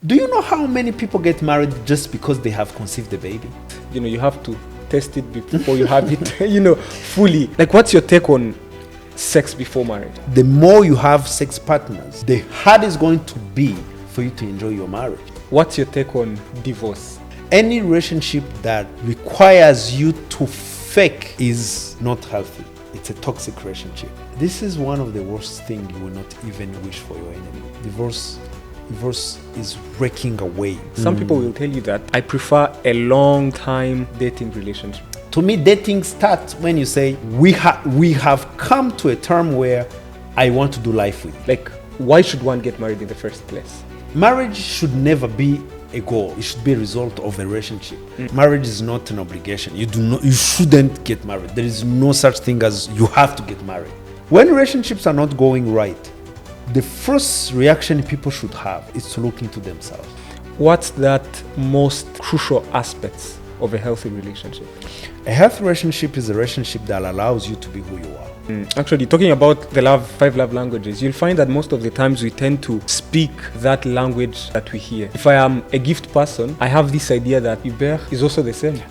Do you know how many people get married just because they have conceived a baby? You have to test it before you have it, fully. Like, what's your take on sex before marriage? The more you have sex partners, the harder it's going to be for you to enjoy your marriage. What's your take on divorce? Any relationship that requires you to fake is not healthy. It's a toxic relationship. This is one of the worst things you will not even wish for your enemy. Divorce is wrecking away. Some people will tell you that I prefer a long time dating relationship. To me, dating starts when you say, we have come to a term where I want to do life with. Like, why should one get married in the first place? Marriage should never be a goal. It should be a result of a relationship. Marriage is not an obligation. You shouldn't get married. There is no such thing as you have to get married. When relationships are not going right, the first reaction people should have is to look into themselves. What's that most crucial aspects of a healthy relationship? A healthy relationship is a relationship that allows you to be who you are. Actually, talking about the 5 love languages, you'll find that most of the times we tend to speak that language that we hear. If I am a gift person, I have this idea that Hubert is also the same.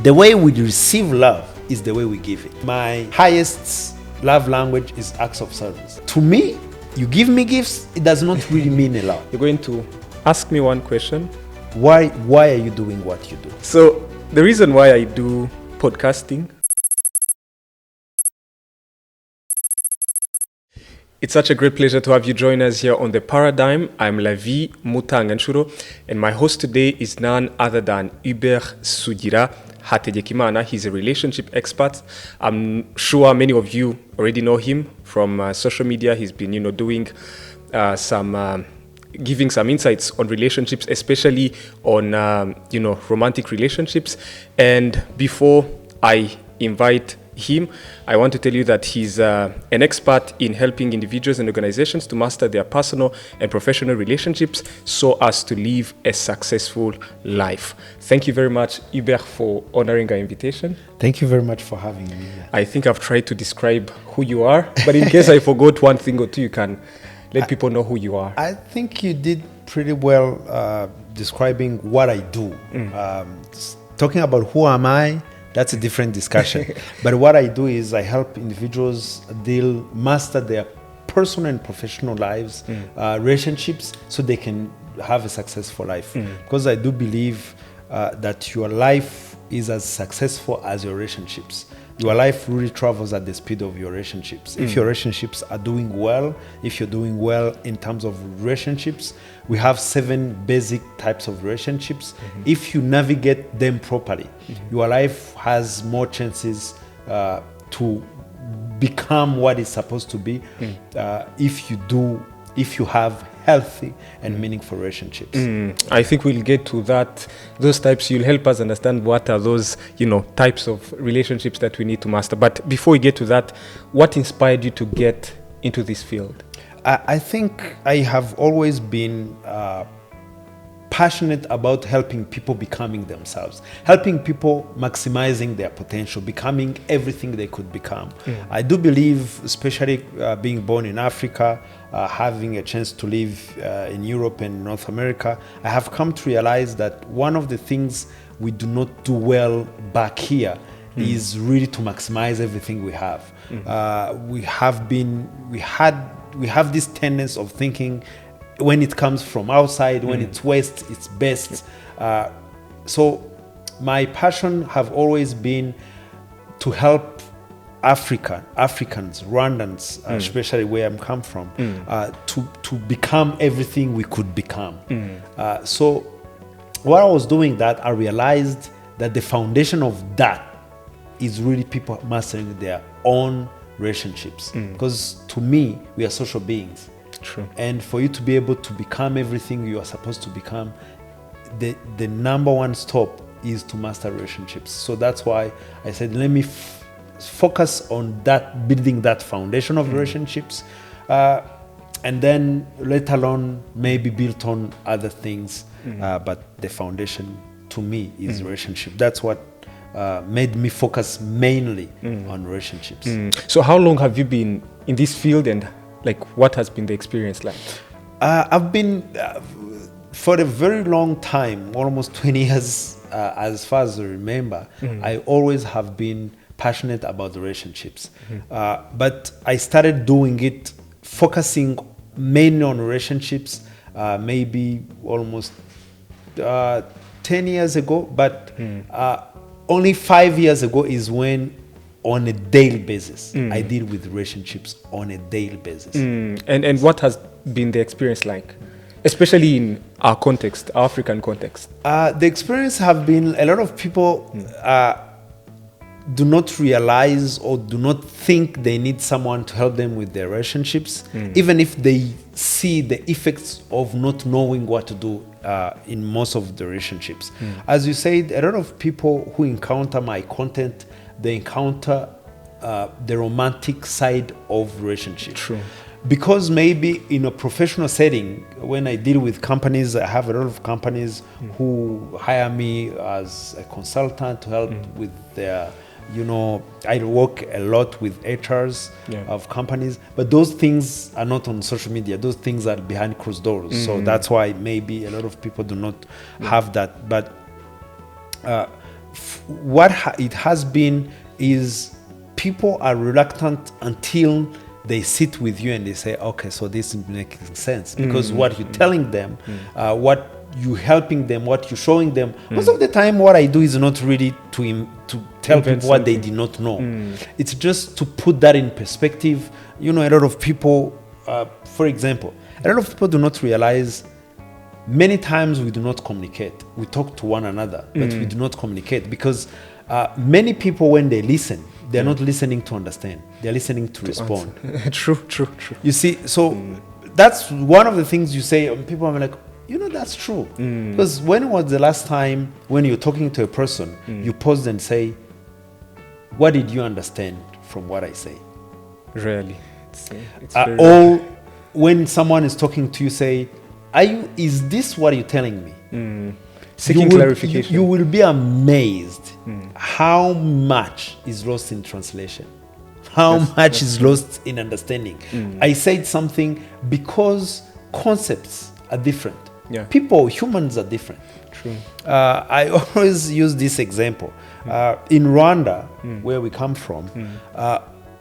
The way we receive love is the way we give it. My highest love language is acts of service. To me, you give me gifts, it does not really mean a lot. You're going to ask me one question. Why are you doing what you do? So the reason why I do podcasting, it's such a great pleasure to have you join us here on The Paradigm. I'm Lavie Mutanganshuro, and my host today is none other than Hubert Sugira Hategekimana. He's a relationship expert. I'm sure many of you already know him from social media. He's been, doing giving some insights on relationships, especially on, romantic relationships. And before I invite him, I want to tell you that he's an expert in helping individuals and organizations to master their personal and professional relationships so as to live a successful life. Thank you very much, Hubert, for honoring our invitation. Thank you very much for having me. I think I've tried to describe who you are, but in case I forgot one thing or two, you can let people know who you are. I think you did pretty well describing what I do. Talking about who am I, that's a different discussion. But what I do is I help individuals master their personal and professional lives, relationships, so they can have a successful life. Because I do believe that your life is as successful as your relationships. Your life really travels at the speed of your relationships. If your relationships are doing well, if you're doing well in terms of relationships, we have 7 basic types of relationships. If you navigate them properly, your life has more chances to become what it's supposed to be if you have healthy and meaningful relationships. I think we'll get to those types. You'll help us understand what are those, types of relationships that we need to master. But before we get to that, what inspired you to get into this field? I think I have always been passionate about helping people becoming themselves, helping people maximizing their potential, becoming everything they could become. I do believe, especially being born in Africa, having a chance to live in Europe and North America, I have come to realize that one of the things we do not do well back here is really to maximize everything we have. We have this tendency of thinking when it comes from outside, when it's West, it's best. So my passion have always been to help Africans, Rwandans, especially where I'm come from, to become everything we could become. So while I was doing that, I realized that the foundation of that is really people mastering their own relationships. Because to me, we are social beings. True. And for you to be able to become everything you are supposed to become, the number one stop is to master relationships. So that's why I said, let me focus on that, building that foundation of relationships, and then let alone maybe build on other things. But the foundation to me is relationship. That's what made me focus mainly on relationships. So how long have you been in this field, and what has been the experience like? I've been for a very long time, almost 20 years, as far as I remember, I always have been passionate about relationships. But I started doing it, focusing mainly on relationships, maybe almost 10 years ago. But only 5 years ago is when, on a daily basis, I deal with relationships on a daily basis. And what has been the experience like, especially in our context, our African context? The experience have been, a lot of people do not realize or do not think they need someone to help them with their relationships, even if they see the effects of not knowing what to do in most of the relationships. As you said, a lot of people who encounter my content, they encounter the romantic side of relationships. True. Because maybe in a professional setting, when I deal with companies, I have a lot of companies who hire me as a consultant to help with their, I work a lot with HRs of companies, but those things are not on social media. Those things are behind closed doors. So that's why maybe a lot of people do not have that. But it has been is people are reluctant until they sit with you and they say, okay, so this is making sense. Because what you're telling them, what you're helping them, what you're showing them, most of the time what I do is not really to tell people what they did not know. It's just to put that in perspective. A lot of people, for example, a lot of people do not realize many times we do not communicate. We talk to one another, but we do not communicate because many people, when they listen, they're not listening to understand. They're listening to respond. True. You see, so that's one of the things you say, and people are like, that's true. Because when was the last time when you're talking to a person, you pause and say, what did you understand from what I say? Rarely. It's or when someone is talking to you, say, is this what you're telling me? Seeking clarification. You will be amazed how much is lost in translation, how much is lost in understanding. I said something because concepts are different. People, humans are different. True. I always use this example. In Rwanda, where we come from,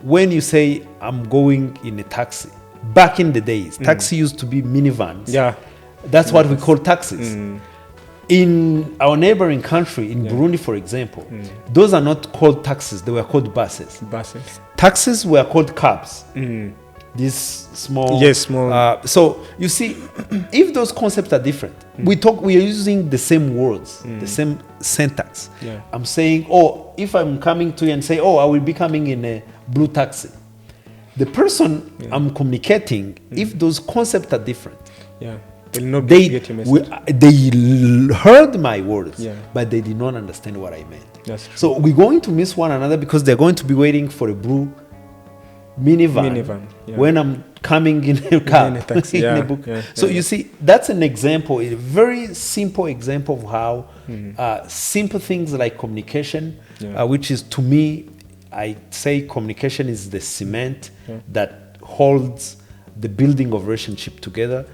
when you say, I'm going in a taxi, back in the days, taxi used to be minivans. That's what we call taxis. In our neighboring country, in Burundi, for example, those are not called taxis. They were called buses. Taxis were called cabs. These small. Yes, small. So you see, if those concepts are different, we are using the same words, the same syntax. I'm saying, if I'm coming to you and say, I will be coming in a blue taxi. The person I'm communicating, if those concepts are different, they'll not get your message. They heard my words, but they did not understand what I meant. That's true. So we're going to miss one another because they're going to be waiting for a blue minivan when I'm coming in a cab, in a taxi. in a book. So you see, that's an example, a very simple example of how simple things like communication, which is, to me, I say communication is the cement that holds the building of relationship together.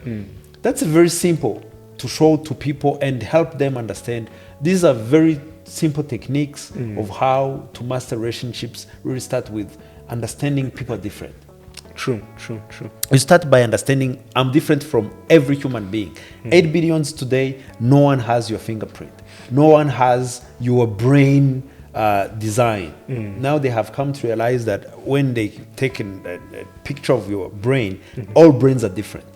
That's very simple to show to people and help them understand. These are very simple techniques of how to master relationships. Really start with understanding people are different. True. You start by understanding I'm different from every human being. 8 billions today, no one has your fingerprint. No one has your brain design. Now they have come to realize that when they take a picture of your brain, all brains are different.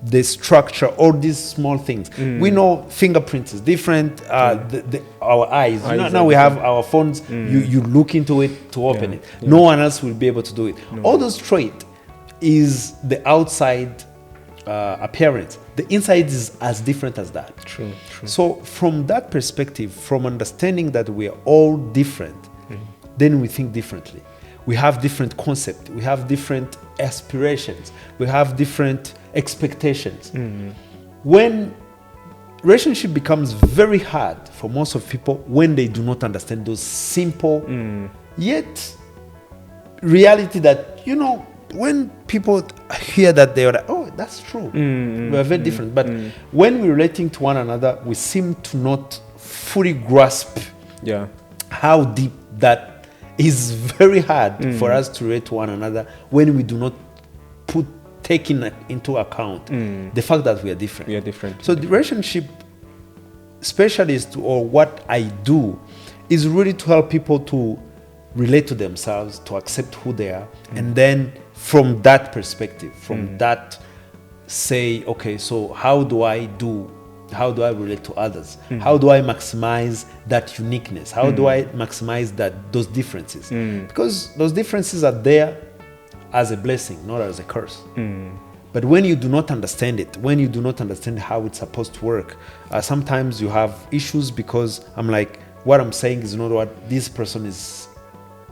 The structure, all these small things. We know fingerprints is different. Our eyes. Now we have our phones. You look into it to open it. No one else will be able to do it. All those traits is the outside appearance. The inside is as different as that. True. So from that perspective, from understanding that we are all different, then we think differently. We have different concepts. We have different aspirations. We have different expectations. When relationship becomes very hard for most of people, when they do not understand those simple, yet reality that, when people hear that, they are like, that's true. We are very different. But when we're relating to one another, we seem to not fully grasp how deep that is. Very hard for us to relate to one another when we do not take into account the fact that we are different. We are different. So the relationship specialist, or what I do, is really to help people to relate to themselves, to accept who they are, and then from that perspective, from that, say, okay, so how do I relate to others? How do I maximize that uniqueness? How do I maximize those differences? Because those differences are there as a blessing, not as a curse. But when you do not understand it, when you do not understand how it's supposed to work, sometimes you have issues, because I'm like, what I'm saying is not what this person is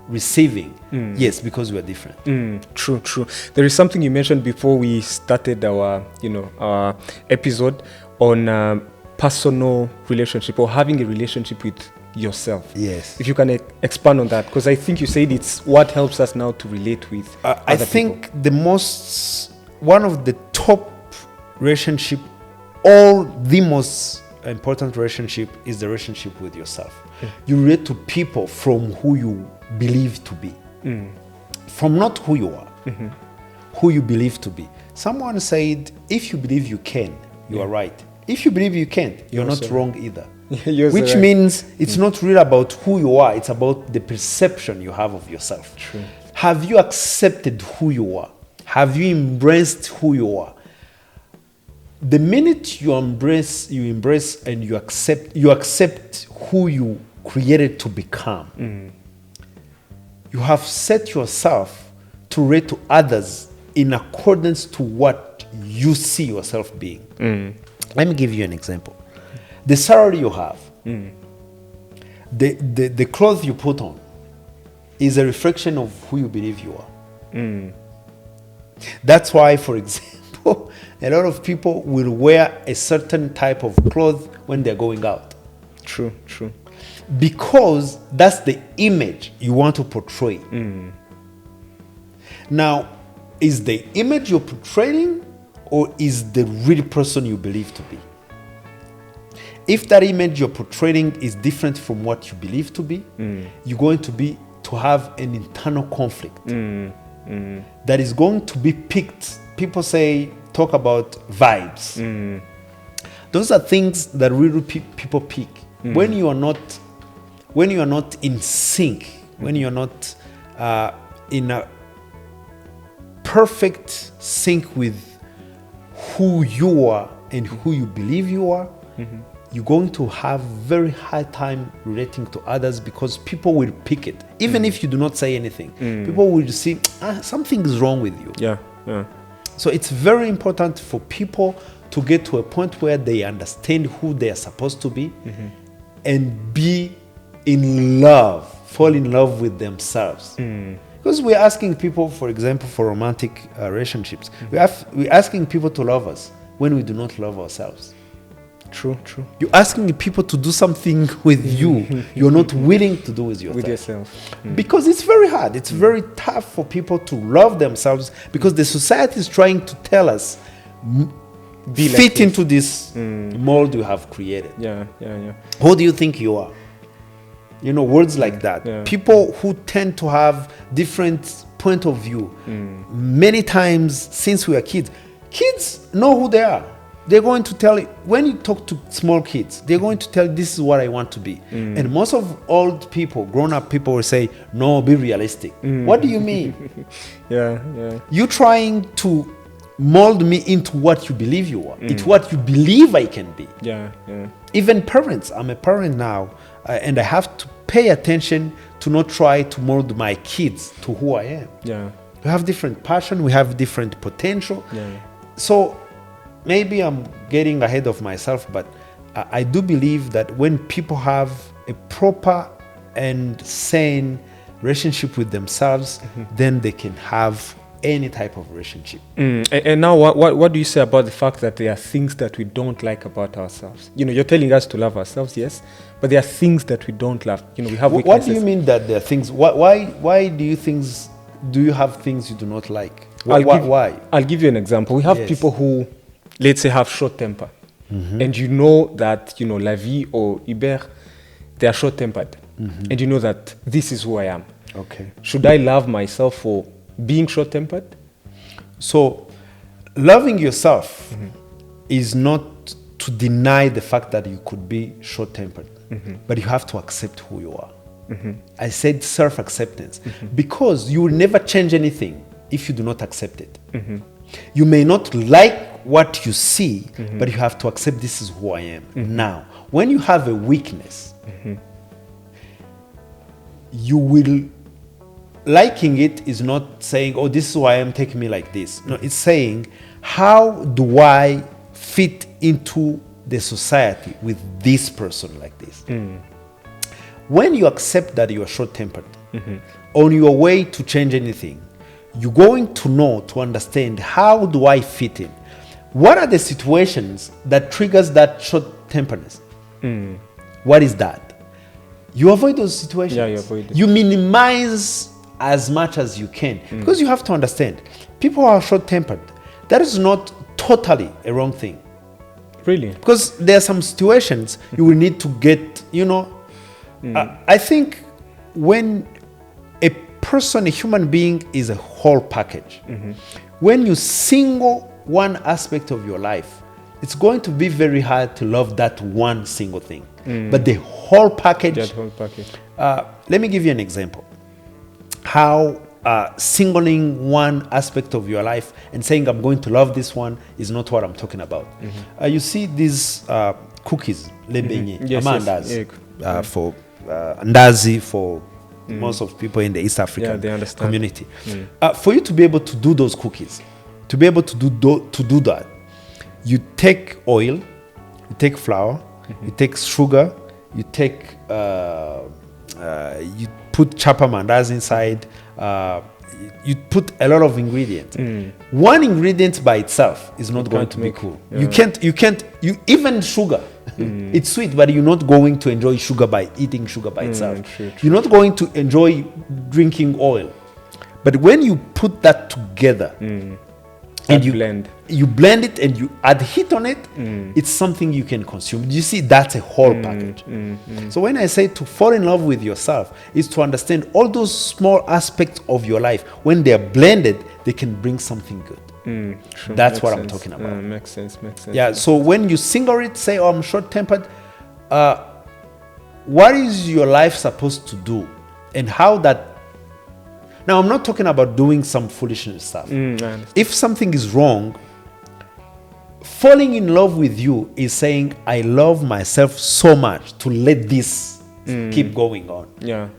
receiving. Yes, because we are different. True. There is something you mentioned before we started our episode on personal relationship, or having a relationship with yourself. Yes. If you can expand on that, because I think you said it's what helps us now to relate with I think people. One of the top relationship, or the most important relationship, is the relationship with yourself. You relate to people from who you believe to be, from not who you are, who you believe to be. Someone said, if you believe you can, you are right. If you believe you can't, you're not wrong either. Which means it's not really about who you are, it's about the perception you have of yourself. True. Have you accepted who you are? Have you embraced who you are? The minute you embrace and you accept who you created to become, you have set yourself to relate to others in accordance to what you see yourself being. Let me give you an example. The salary you have, the clothes you put on, is a reflection of who you believe you are. That's why, for example, a lot of people will wear a certain type of clothes when they're going out. True. Because that's the image you want to portray. Now, is the image you're portraying, or is the real person you believe to be? If that image you're portraying is different from what you believe to be, you're going to have an internal conflict that is going to be picked. People talk about vibes. Those are things that really people pick. When you are not in sync, when you are not in a perfect sync with who you are and who you believe you are, you're going to have very hard time relating to others, because people will pick it. Even if you do not say anything, people will see something is wrong with you. Yeah. So it's very important for people to get to a point where they understand who they are supposed to be, and be in love, fall in love with themselves. Because we're asking people, for example, for romantic relationships, we're asking people to love us when we do not love ourselves. True. You're asking people to do something with you you're not willing to do with yourself. Because it's very hard. It's very tough for people to love themselves, because the society is trying to tell us, fit into this mold you have created. Yeah. Who do you think you are? Words like that. Yeah. People who tend to have different point of view. Many times since we are kids know who they are. They're going to tell you, when you talk to small kids, they're going to tell you, this is what I want to be. And most of old people, grown-up people, will say, no, be realistic. What do you mean? Yeah. You're trying to mold me into what you believe you are. It's what you believe I can be. Yeah. Even parents, I'm a parent now, and I have to pay attention to not try to mold my kids to who I am. Yeah. We have different passion, we have different potential. Yeah. So maybe I'm getting ahead of myself, but I do believe that when people have a proper and sane relationship with themselves, then they can have any type of relationship. And now, what do you say about the fact that there are things that we don't like about ourselves? You're telling us to love ourselves, yes, but there are things that we don't love. We have weaknesses. What do you mean that there are things? Why do you have things you do not like? Why? I'll give you an example. We have Yes. people who, let's say, have short temper. And you know that, Lavie or Hubert, they are short-tempered. And you know that this is who I am. Okay. Should I love myself for being short-tempered? So, loving yourself is not to deny the fact that you could be short-tempered, but you have to accept who you are. I said self-acceptance because you will never change anything if you do not accept it. You may not like what you see, but you have to accept this is who I am. Now, when you have a weakness, you will liking it is not saying, oh, this is who I am, take me like this. No, it's saying, how do I fit into the society with this person like this? When you accept that you are short-tempered, on your way to change anything, you're going to know, to understand, how do I fit in? What are the situations that triggers that short-temperedness? What is that? You avoid those situations. Yeah, you avoid it. You minimize as much as you can. Because you have to understand, people who are short-tempered, that is not totally a wrong thing. Really? Because there are some situations you will need to get, I think when a person, a human being is a whole package. When you single one aspect of your life, it's going to be very hard to love that one single thing. But the whole package. That whole package. Let me give you an example. How singling one aspect of your life and saying, I'm going to love this one, is not what I'm talking about. You see these cookies, lebenye, Yes, amandazi, yes. for ndazi for most of people in the East Yeah, African they understand. community. For you to be able to do those cookies, to be able to do that, you take oil, you take flour, you take sugar, you take you put chapa mandazi inside, you put a lot of ingredients. One ingredient by itself is not going to be cool. Yeah. You can't even sugar. It's sweet, but you're not going to enjoy sugar by eating sugar by itself. True. You're not going to enjoy drinking oil. But when you put that together, and you blend it and you add heat on it, it's something you can consume. You see, that's a whole package. So when I say to fall in love with yourself, is to understand all those small aspects of your life. When they're blended, they can bring something good. True. That's Makes what I'm sense. talking about. Makes sense. Yeah, so when you single it, say, oh, I'm short-tempered, what is your life supposed to do? And how that... Now, I'm not talking about doing some foolish stuff. I understand. If something is wrong, falling in love with you is saying, I love myself so much to let this keep going on. Yeah.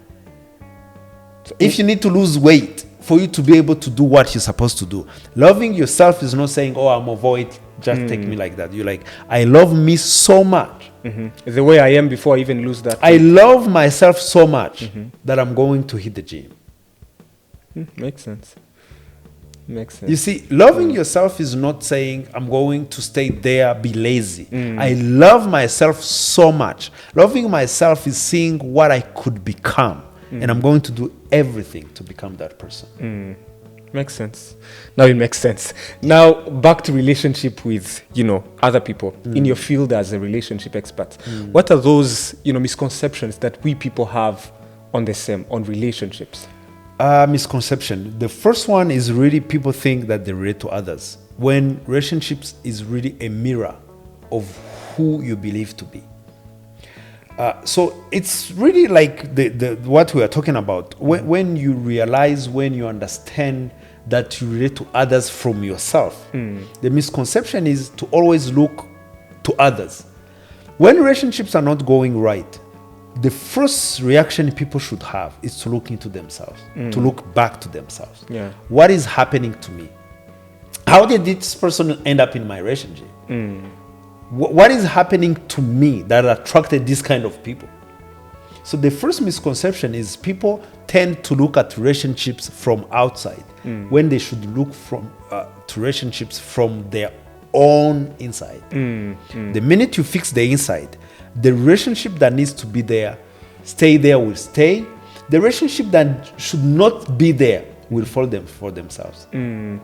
If you need to lose weight for you to be able to do what you're supposed to do, loving yourself is not saying, oh, I'm overweight, just take me like that. You're like, I love me so much. The way I am before I even lose that. I love myself so much that I'm going to hit the gym. Makes sense. You see, loving yourself is not saying, I'm going to stay there, be lazy. I love myself so much. Loving myself is seeing what I could become. And I'm going to do everything to become that person. Makes sense. Now it makes sense. Now back to relationship with, other people in your field as a relationship expert. What are those, misconceptions that we people have on relationships? Misconception. The first one is really people think that they relate to others, when relationships is really a mirror of who you believe to be. So it's really like the what we are talking about. When you realize, when you understand that you relate to others from yourself, the misconception is to always look to others. When relationships are not going right, the first reaction people should have is to look into themselves, to look back to themselves. Yeah. What is happening to me? How did this person end up in my relationship? What is happening to me that attracted this kind of people? So the first misconception is people tend to look at relationships from outside when they should look to relationships from their own inside. The minute you fix the inside, the relationship that needs to be there, stay there will stay. The relationship that should not be there will fall them for themselves,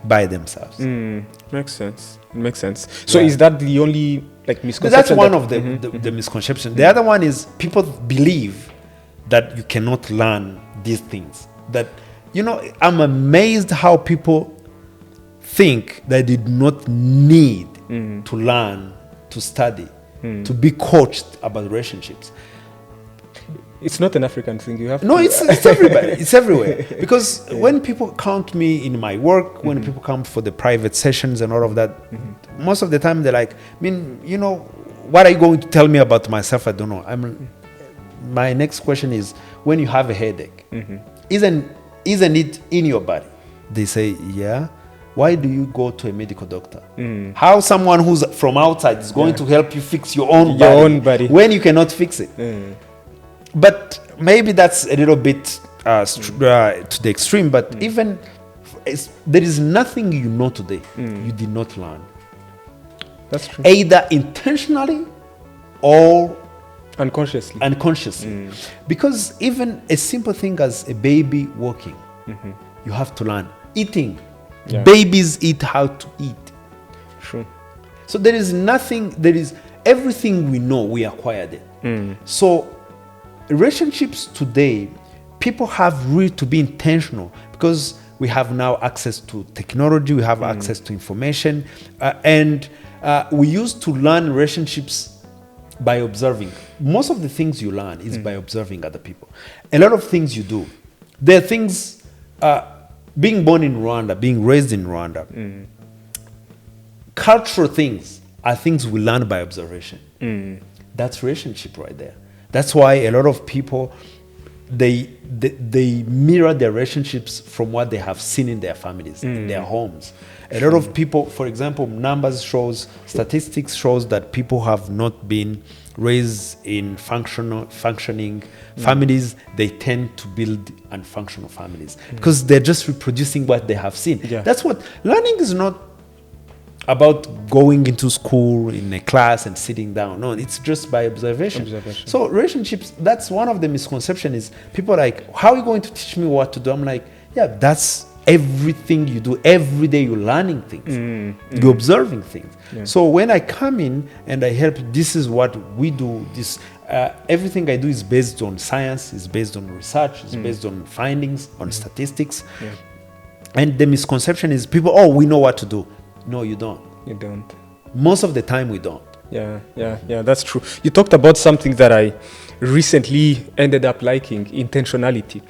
by themselves. Makes sense. It makes sense. So is that the only misconception? That's one of the misconceptions. The other one is people believe that you cannot learn these things. That, I'm amazed how people think that they do not need to learn, to study, to be coached about relationships. It's not an African thing. You have no, to. it's everybody. It's everywhere. Because when people count me in my work, when people come for the private sessions and all of that, most of the time they're like, what are you going to tell me about myself? I don't know. My next question is, when you have a headache, isn't it in your body? They say, yeah. Why do you go to a medical doctor? How someone who's from outside is going to help you fix your own body when you cannot fix it? But maybe that's a little bit to the extreme. But even there is nothing you know today you did not learn. That's true. Either intentionally or unconsciously. Because even a simple thing as a baby walking, you have to learn. Eating. Yeah. Babies eat how to eat. True. So there is everything we know, we acquired it. So relationships today, people have really to be intentional, because we have now access to technology, we have access to information, and we used to learn relationships by observing. Most of the things you learn is by observing other people. A lot of things you do, there are things, being born in Rwanda, being raised in Rwanda, cultural things are things we learn by observation. That's relationship right there. That's why a lot of people, they mirror their relationships from what they have seen in their families, in their homes. A lot of people, for example, statistics shows that people have not been raised in functioning families. They tend to build unfunctional families because they're just reproducing what they have seen. Yeah. That's what learning is not about going into school in a class and sitting down. No, it's just by observation. So relationships, that's one of the misconceptions, is people are like, how are you going to teach me what to do? I'm like, yeah, that's everything you do. Every day you're learning things. You're observing things. Yeah. So when I come in and I help, this is what we do. This everything I do is based on science, is based on research, is based on findings, on statistics. Yeah. And the misconception is people, we know what to do. No, you don't. You don't. Most of the time we don't. Yeah, that's true. You talked about something that I recently ended up liking, intentionality.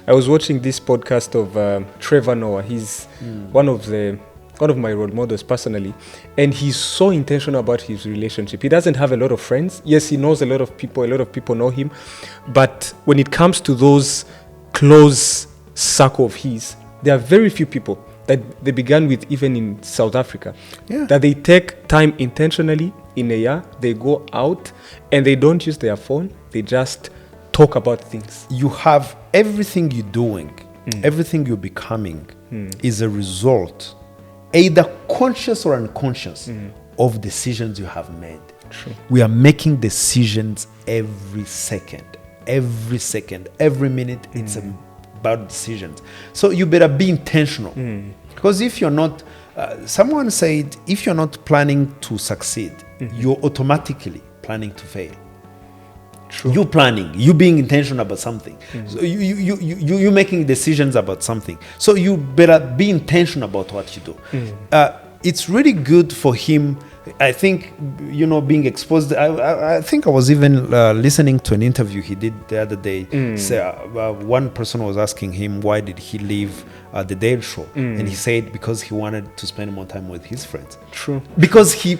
I was watching this podcast of Trevor Noah. He's one of my role models personally, and he's so intentional about his relationship. He doesn't have a lot of friends. Yes, he knows a lot of people know him, but when it comes to those close circle of his, there are very few people that they began with, even in South Africa, that they take time intentionally in a year, they go out and they don't use their phone, they just talk about things. You have everything you're doing, everything you're becoming is a result, either conscious or unconscious, of decisions you have made. True. We are making decisions every second, every minute. It's about decisions. So you better be intentional. Because if you're not, someone said, if you're not planning to succeed, you're automatically planning to fail. True. You being intentional about something. So you making decisions about something. So you better be intentional about what you do. It's really good for him. I think, being exposed. I think I was even listening to an interview he did the other day. So, one person was asking him, why did he leave the Daily Show? And he said, because he wanted to spend more time with his friends. True. Because he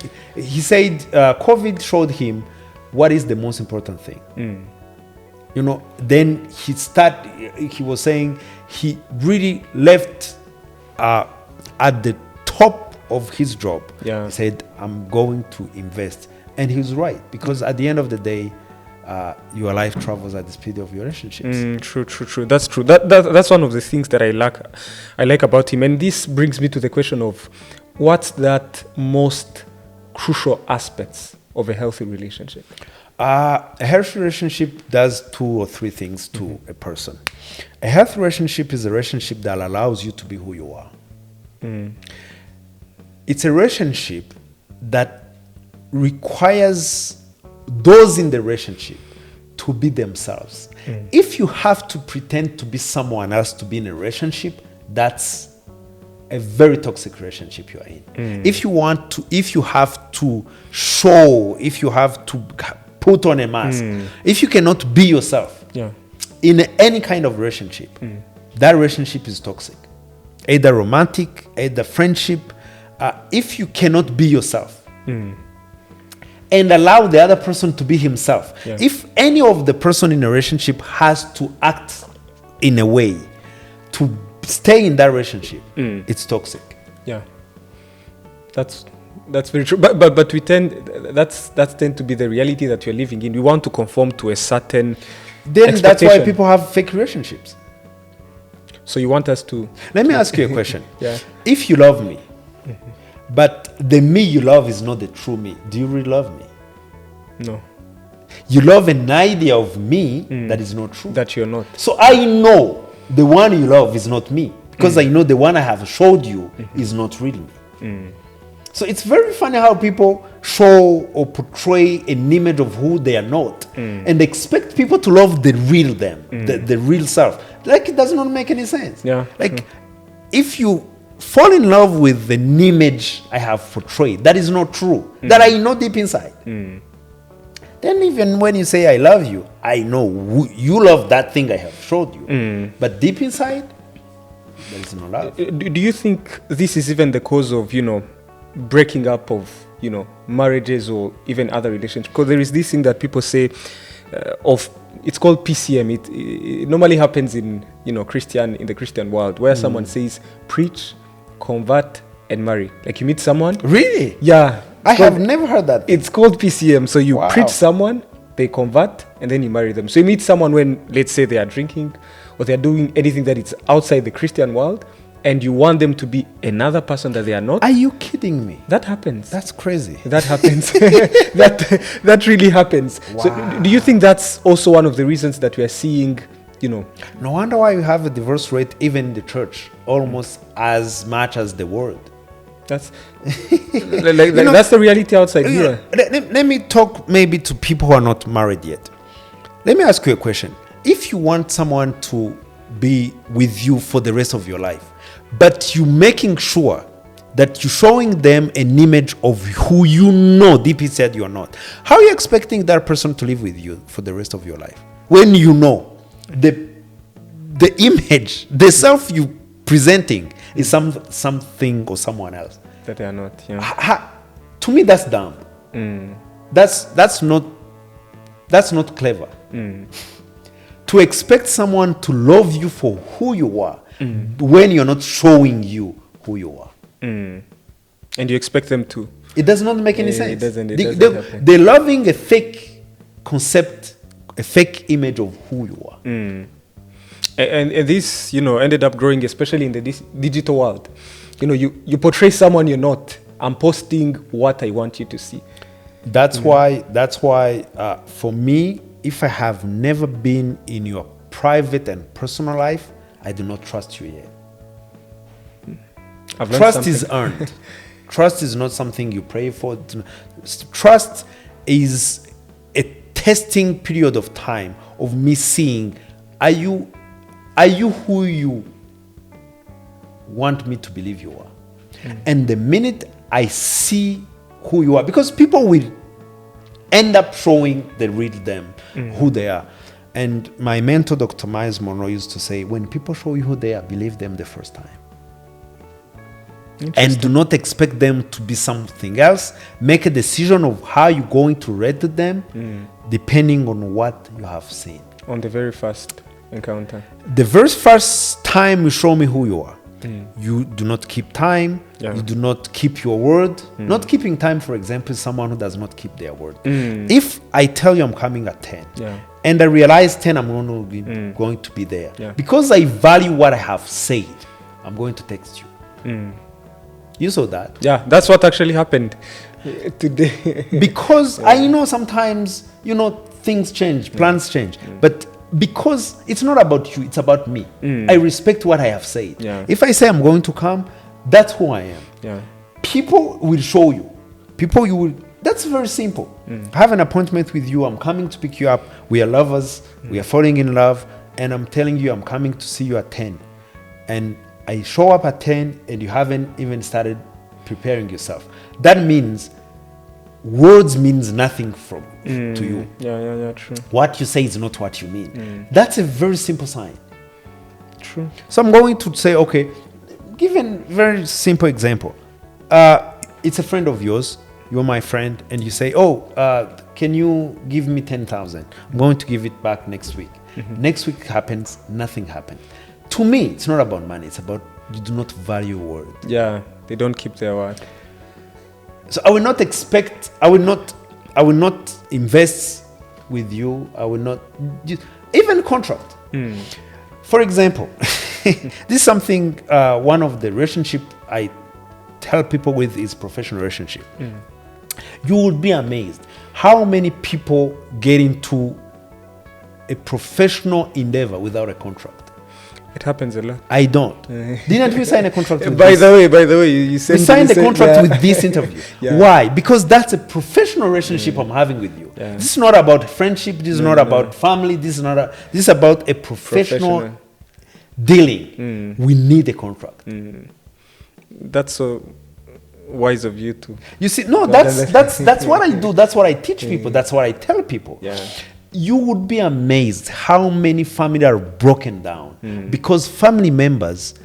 said COVID showed him what is the most important thing. Then he was saying he really left at the top of his job. He said, I'm going to invest. And he was right, because at the end of the day, your life travels at the speed of your relationships. True. That's true. That's one of the things that I like about him. And this brings me to the question of what's that most crucial aspects of a healthy relationship? A healthy relationship does 2 or 3 things to a person. A healthy relationship is a relationship that allows you to be who you are. It's a relationship that requires those in the relationship to be themselves. If you have to pretend to be someone else to be in a relationship, that's a very toxic relationship you are in. If you have to show, if you have to put on a mask, if you cannot be yourself in any kind of relationship, that relationship is toxic. Either romantic, either friendship. If you cannot be yourself and allow the other person to be himself, if any of the person in a relationship has to act in a way to stay in that relationship, it's toxic. Yeah, that's very true. But we that's tend to be the reality that you're living in. We want to conform to a certain. Then that's why people have fake relationships. So you want us to? Let me ask you a question. Yeah. If you love me, but the me you love is not the true me, do you really love me? No. You love an idea of me that is not true. That you're not. So I know the one you love is not me, because I know the one I have showed you is not really me. So it's very funny how people show or portray an image of who they are not and expect people to love the real them, the real self. Like, it does not make any sense. Yeah. Like, if you fall in love with an image I have portrayed that is not true, that I know deep inside, then even when you say I love you, I know you love that thing I have showed you. But deep inside, there is no love. Do you think this is even the cause of, breaking up of, marriages or even other relationships? Because there is this thing that people say it's called PCM. It normally happens in, in the Christian world, where someone says, preach, convert, and marry. Like, you meet someone. Really? Yeah. I have never heard that. It's called PCM. So you preach someone, they convert, and then you marry them. So you meet someone when, let's say, they are drinking or they're doing anything that is outside the Christian world, and you want them to be another person that they are not. Are you kidding me? That happens. That's crazy. That happens. that really happens. Wow. So do you think that's also one of the reasons that we are seeing, No wonder why you have a divorce rate even in the church almost as much as the world. That's that's the reality outside here. Let me talk maybe to people who are not married yet. Let me ask you a question. If you want someone to be with you for the rest of your life, but you're making sure that you're showing them an image of who you know deep inside you're not, how are you expecting that person to live with you for the rest of your life when you know the image, the self you presenting is something or someone else that they are not? Yeah. To me, that's dumb. That's not clever. To expect someone to love you for who you are when you're not showing you who you are, and you expect them to. It does not make any sense. It doesn't happen. They're loving a fake concept, a fake image of who you are. And this, ended up growing, especially in the digital world. You portray someone you're not. I'm posting what I want you to see. That's why, for me, if I have never been in your private and personal life, I do not trust you yet. Trust is earned. Trust is not something you pray for. Trust is a testing period of time of me seeing, are you who you want me to believe you are? And the minute I see who you are, because people will end up showing the real them, who they are. And my mentor, Dr. Miles Monroe, used to say, when people show you who they are, believe them the first time. And do not expect them to be something else. Make a decision of how you're going to rate them, depending on what you have seen. On the very first encounter. The very first time you show me who you are, you do not keep time. You do not keep your word. Not keeping time, for example, is someone who does not keep their word. If I tell you I'm coming at 10, and I realize 10 I'm going to be there, because I value what I have said, I'm going to text you. You saw that? Yeah, that's what actually happened. Today. Because I know sometimes, things change, plans change. But because it's not about you, it's about me. I respect what I have said. Yeah. If I say I'm going to come, that's who I am. Yeah. People will show you. That's very simple. I have an appointment with you. I'm coming to pick you up. We are lovers. We are falling in love. And I'm telling you, I'm coming to see you at 10. And I show up at 10 and you haven't even started preparing yourself. That means words means nothing to you. Yeah, true. What you say is not what you mean. That's a very simple sign. True. So I'm going to say, okay, give a very simple example. It's a friend of yours. You're my friend. And you say, can you give me 10,000? I'm going to give it back next week. Next week happens, nothing happened. To me, it's not about money. It's about you do not value word. Yeah, they don't keep their word. So I will not invest with you. I will not, even contract. For example, this is something, one of the relationship I tell people with is professional relationship. You would be amazed how many people get into a professional endeavor without a contract. It happens a lot. I don't. Didn't we sign a contract with By the way, you signed a contract with this interview. Yeah. Why? Because that's a professional relationship I'm having with you. Yeah. This is not about friendship. This is not about family. This is about a professional dealing. We need a contract. That's so wise of you too. You see, no, that's what I do. That's what I teach people. That's what I tell people. Yeah. You would be amazed how many families are broken down because family members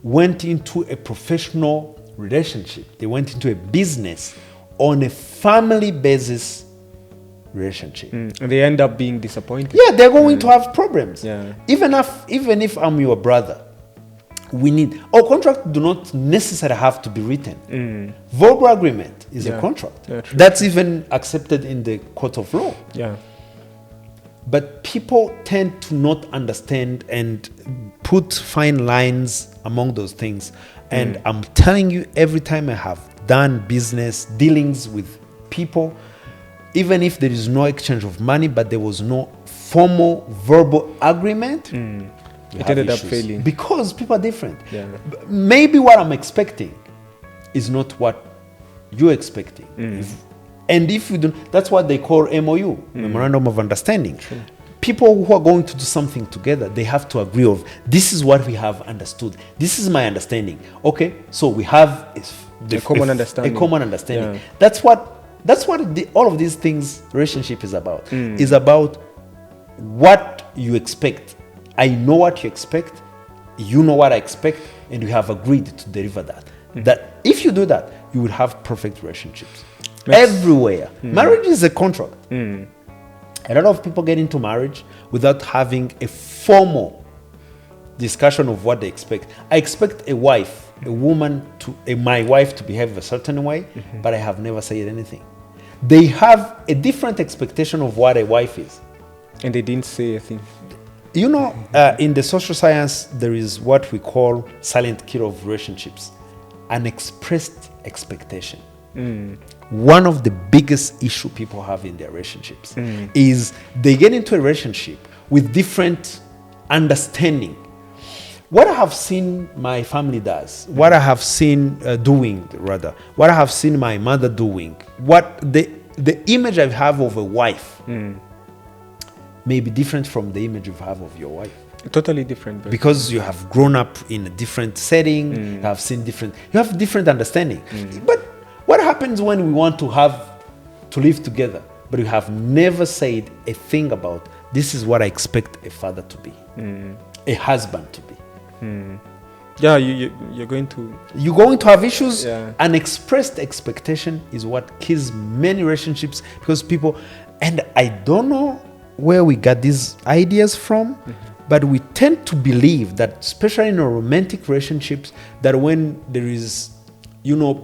went into a professional relationship. They went into a business on a family basis relationship. And they end up being disappointed. Yeah, they're going to have problems. Yeah. Even if I'm your brother, contract do not necessarily have to be written. Verbal agreement is a contract. Yeah, true. That's even accepted in the court of law. Yeah. But people tend to not understand and put fine lines among those things. And I'm telling you, every time I have done business dealings with people, even if there is no exchange of money, but there was no formal verbal agreement, it ended up failing. Because people are different. Yeah. Maybe what I'm expecting is not what you're expecting. And if you don't, that's what they call MOU, Memorandum of Understanding. True. People who are going to do something together, they have to agree of, this is what we have understood. This is my understanding. Okay, so we have a common understanding. A common understanding. Yeah. That's what all of these things, relationship is about. Is about what you expect. I know what you expect. You know what I expect. And we have agreed to deliver that. That if you do that, you will have perfect relationships. Everywhere. Marriage is a contract. A lot of people get into marriage without having a formal discussion of what they expect. I expect my wife to behave a certain way, but I have never said anything. They have a different expectation of what a wife is. And they didn't say a thing. In the social science, there is what we call silent killer of relationships, unexpressed expectation. One of the biggest issue people have in their relationships is they get into a relationship with different understanding. What I have seen my family does, what I have seen what I have seen my mother doing, what the image I have of a wife may be different from the image you have of your wife. Totally different. Because you have grown up in a different setting, you have different understanding. But what happens when we want to live together, but we have never said a thing about, this is what I expect a father to be, a husband to be. Yeah, you're going to have issues. Yeah. Unexpressed expectation is what kills many relationships because people, and I don't know where we got these ideas from, but we tend to believe that, especially in romantic relationships, that when there is,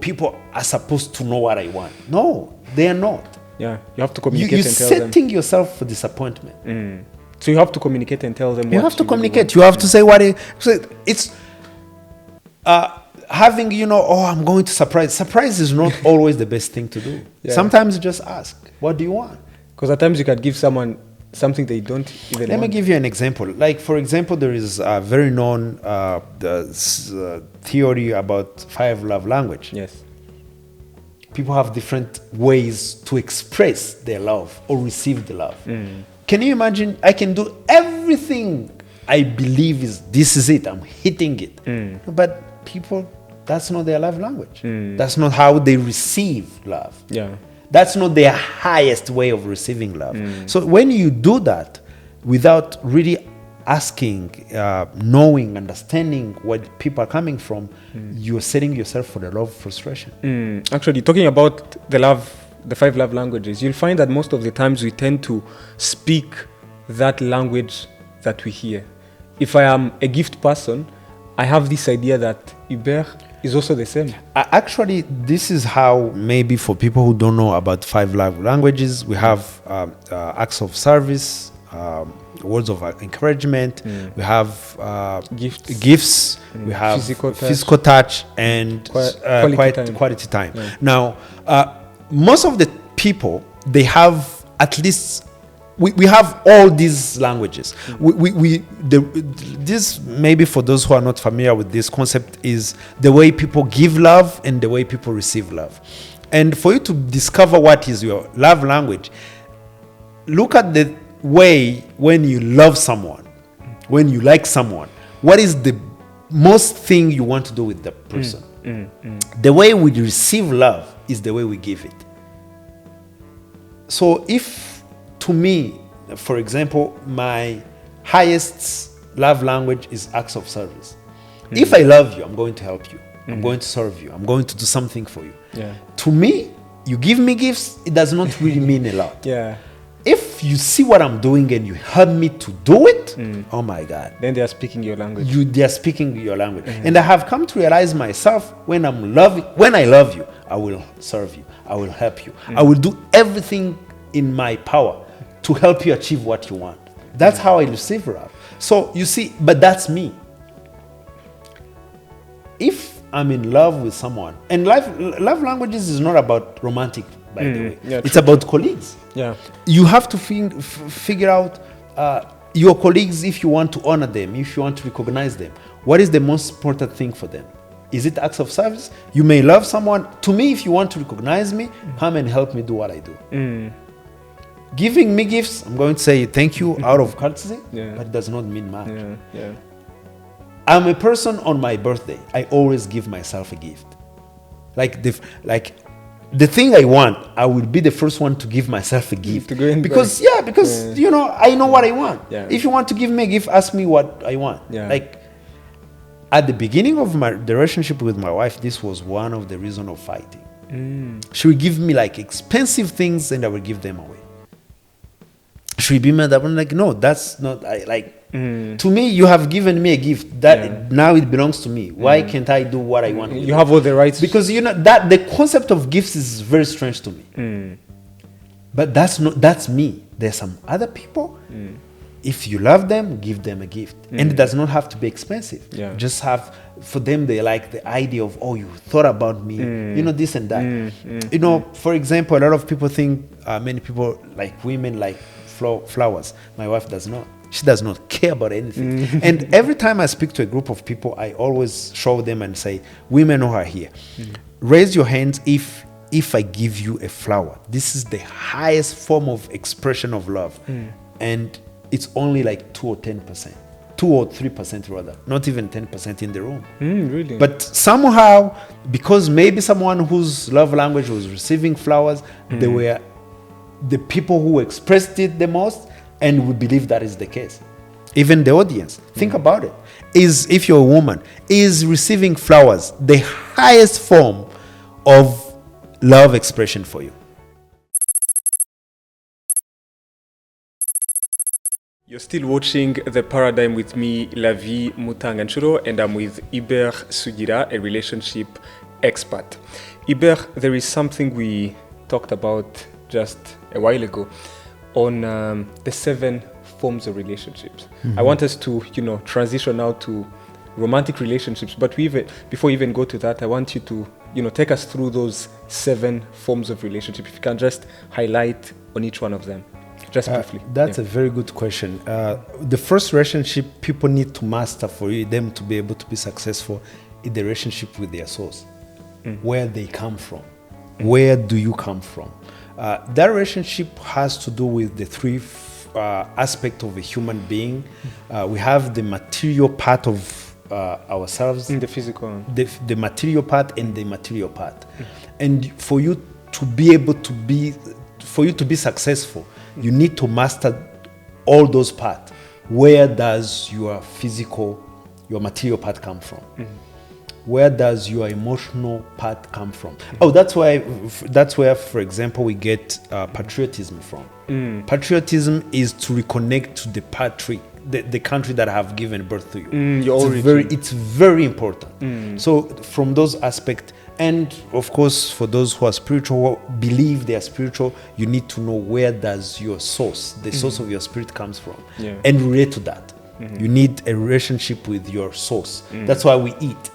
people are supposed to know what I want. No, they are not. Yeah, you have to communicate and tell them. You're setting yourself for disappointment. So you have to communicate and tell them. You have to communicate. You have to say what it's. having, oh, I'm going to surprise. Surprise is not always the best thing to do. Yeah. Sometimes you just ask, what do you want? Because at times you can give someone something they don't even Let want. me give you an example. Like, for example, there is a very known theory about 5 love language. Yes. People have different ways to express their love or receive the love. Can you imagine? I can do everything I believe this is it. I'm hitting it. But people, that's not their love language. That's not how they receive love. Yeah. That's not their highest way of receiving love. So when you do that without really asking, knowing, understanding where people are coming from, you're setting yourself for the love frustration. Actually, talking about the 5 love languages, you'll find that most of the times we tend to speak that language that we hear. If I am a gift person, I have this idea that Hubert is also the same. Actually, this is how, maybe for people who don't know about 5 love languages, we have acts of service, words of encouragement, we have gifts, we have physical touch and quality time. Yeah. Now, most of the people, they have at least, we have all these languages. This, maybe for those who are not familiar with this concept, is the way people give love and the way people receive love. And for you to discover what is your love language, look at the way when you love someone, when you like someone, what is the most thing you want to do with the person? The way we receive love is the way we give it. So if, to me, for example, my highest love language is acts of service. If I love you, I'm going to help you. I'm going to serve you. I'm going to do something for you. Yeah. To me, you give me gifts, it does not really mean a lot. Yeah. If you see what I'm doing and you help me to do it, oh my God. Then they are speaking your language. They are speaking your language. And I have come to realize myself, when I love you, I will serve you. I will help you. I will do everything in my power to help you achieve what you want. That's how I receive love. So you see, but that's me. If I'm in love with someone, and love languages is not about romantic, by the way. Yeah, it's about colleagues. Yeah. You have to figure out your colleagues, if you want to honor them, if you want to recognize them. What is the most important thing for them? Is it acts of service? You may love someone. To me, if you want to recognize me, come and help me do what I do. Giving me gifts, I'm going to say thank you out of courtesy, but it does not mean much. Yeah. I'm a person, on my birthday, I always give myself a gift. Like the thing I want, I will be the first one to give myself a gift. Because I know what I want. Yeah. If you want to give me a gift, ask me what I want. Yeah. Like, at the beginning of the relationship with my wife, this was one of the reasons of fighting. She would give me like expensive things and I would give them away. She would be mad. I'm like, no, that's not, to me, you have given me a gift that now it belongs to me. Why can't I do what I want? You have all the rights. Because that the concept of gifts is very strange to me. But that's me. There's some other people. If you love them, give them a gift. And it does not have to be expensive. Yeah. Just have, for them, they like the idea of, oh, you thought about me, this and that. For example, a lot of people think, many people like women like flowers. My wife does not. She does not care about anything. And every time I speak to a group of people, I always show them and say, women who are here, raise your hands if I give you a flower. This is the highest form of expression of love. And it's only like 2 or 10%. 2 or 3% rather, not even 10% in the room. Really? But somehow, because maybe someone whose love language was receiving flowers, they were the people who expressed it the most, and we believe that is the case. Even the audience, think about it. If you're a woman, is receiving flowers the highest form of love expression for you? You're still watching The Paradigm with me, Lavie Mutanganchuro, and I'm with Hubert Sugira, a relationship expert. Hubert, there is something we talked about just a while ago on the 7 forms of relationships. I want us to, transition now to romantic relationships. But before we even go to that, I want you to, take us through those 7 forms of relationship. If you can just highlight on each one of them, just briefly. That's a very good question. The first relationship people need to master for them to be able to be successful is the relationship with their source, where they come from. Where do you come from? That relationship has to do with the 3 aspect of a human being. We have the material part of ourselves, in the physical, the material part and the material part. And for you to be able to be successful, you need to master all those parts. Where does your material part come from? Where does your emotional part come from? Oh, that's where, for example, we get patriotism from. Patriotism is to reconnect to the country that have given birth to you. It's very important. So from those aspects, and of course, for those who are spiritual, believe they are spiritual, you need to know where does your source, the source of your spirit comes from, and relate to that. You need a relationship with your source. That's why we eat.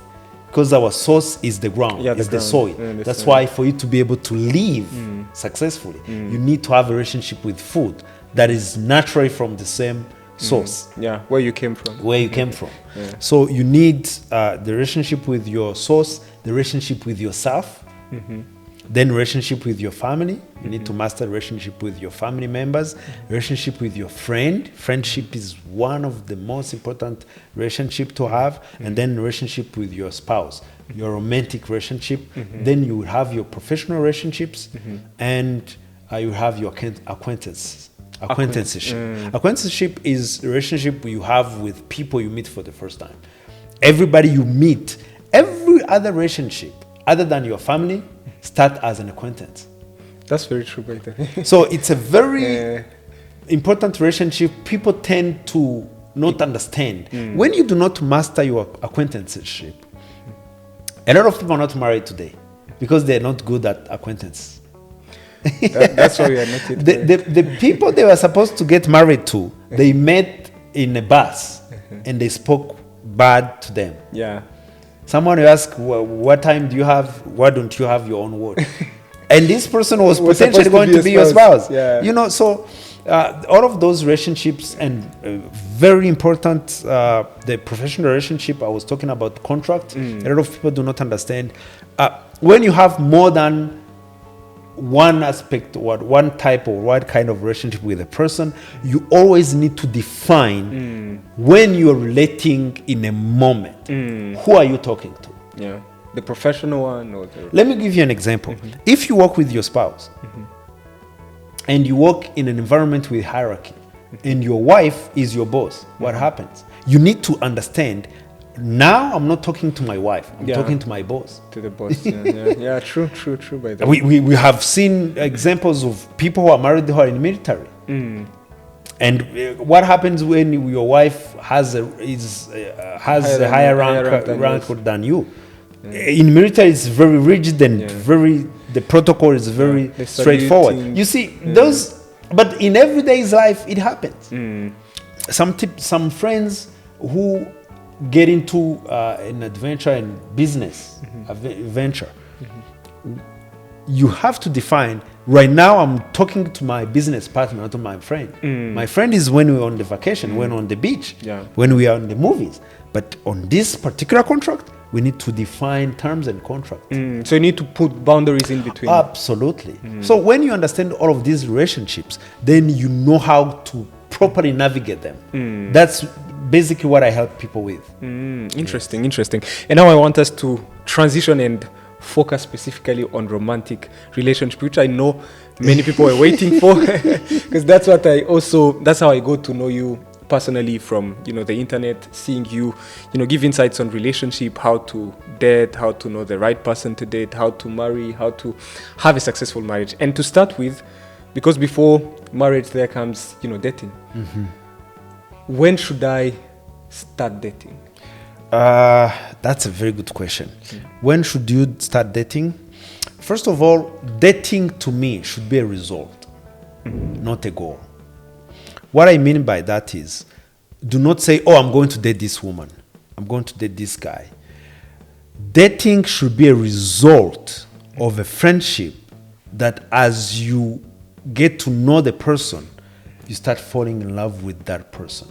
Because our source is the ground, is the soil. That's why for you to be able to live successfully, you need to have a relationship with food that is naturally from the same source. Where you came from. So you need the relationship with your source, the relationship with yourself, then relationship with your family. You need to master relationship with your family members, relationship with your friend. Friendship is one of the most important relationship to have, and then relationship with your spouse, your romantic relationship. Then you will have your professional relationships, and you have your acquaintanceship. Acquaintanceship is a relationship you have with people you meet for the first time. Everybody you meet, every other relationship other than your family start as an acquaintance. That's very true, by the way. So it's a very important relationship. People tend to not understand. When you do not master your acquaintanceship, a lot of people are not married today because they're not good at acquaintance. That's why we are not yet the people they were supposed to get married to, they met in a bus and they spoke bad to them. Someone will ask, what time do you have? Why don't you have your own word? And this person was potentially going to be your spouse. So all of those relationships, and very important, the professional relationship I was talking about, contract. A lot of people do not understand. When you have more than one aspect or one type or one kind of relationship with a person, you always need to define when you're relating in a moment. Who are you talking to? The professional one or Let me give you an example. If you work with your spouse and you work in an environment with hierarchy and your wife is your boss, what happens? You need to understand, now I'm not talking to my wife, I'm talking to my boss. To the boss, true. By the way, we have seen examples of people who are married who are in the military. And what happens when your wife has a higher rank than you? In military, it's very rigid and the protocol is very straightforward. You see, those, but in everyday life, it happens. Some friends who get into an adventure and business venture, you have to define, right now I'm talking to my business partner, not to my friend. My friend is when we're on the vacation, when we're on the beach, when we are on the movies. But on this particular contract, we need to define terms and contracts. So you need to put boundaries in between. Absolutely. So when you understand all of these relationships, then you know how to properly navigate them. That's basically what I help people with. Interesting. And now I want us to transition and focus specifically on romantic relationship, which I know many people are waiting for, because that's how I go to know you personally, from the internet, seeing you give insights on relationship, how to date, how to know the right person to date, how to marry, how to have a successful marriage. And to start with, because before marriage there comes dating. When should I start dating? That's a very good question. When should you start dating? First of all, dating to me should be a result, not a goal. What I mean by that is, do not say, I'm going to date this woman. I'm going to date this guy. Dating should be a result of a friendship that as you get to know the person, you start falling in love with that person.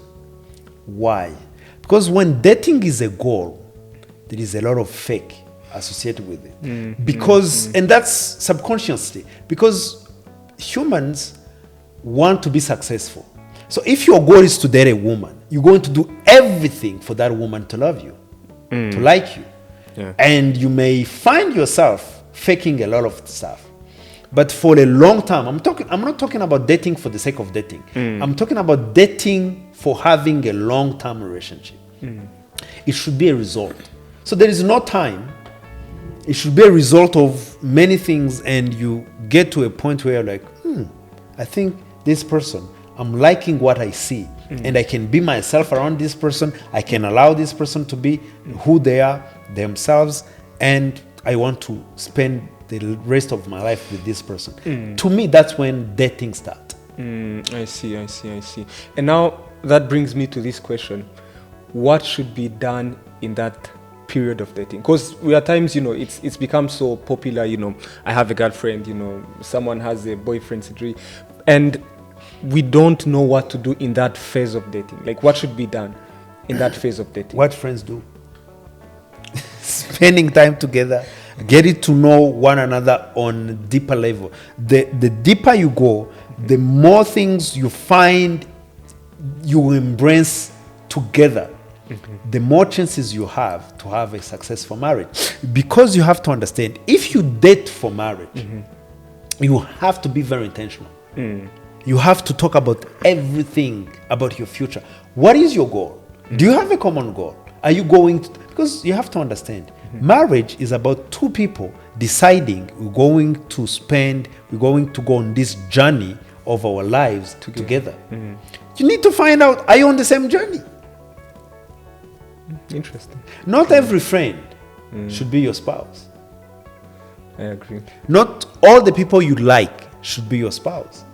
Why? Because when dating is a goal, there is a lot of fake associated with it. Because, and that's subconsciously, because humans want to be successful. So if your goal is to date a woman, you're going to do everything for that woman to love you, to like you. Yeah. And you may find yourself faking a lot of stuff. But for a long time, I'm not talking about dating for the sake of dating. I'm talking about dating for having a long-term relationship. It should be a result. So there is no time. It should be a result of many things, and you get to a point where you're like, I think this person, I'm liking what I see, and I can be myself around this person. I can allow this person to be who they are, themselves, and I want to spend the rest of my life with this person. To me, that's when dating starts. I see. And now that brings me to this question. What should be done in that period of dating? Because we at times, it's become so popular, I have a girlfriend, someone has a boyfriend, etc. And we don't know what to do in that phase of dating. Like, what should be done in that phase of dating? What friends do? Spending time together, getting to know one another on a deeper level. The deeper you go, the more things you find you embrace together, the more chances you have to have a successful marriage. Because you have to understand, if you date for marriage, you have to be very intentional. You have to talk about everything about your future. What is your goal? Do you have a common goal? Are you going to, because you have to understand, marriage is about two people deciding we're going to go on this journey of our lives together. You need to find out, are you on the same journey? Interesting. Not every friend should be your spouse. I agree. Not all the people you like should be your spouse.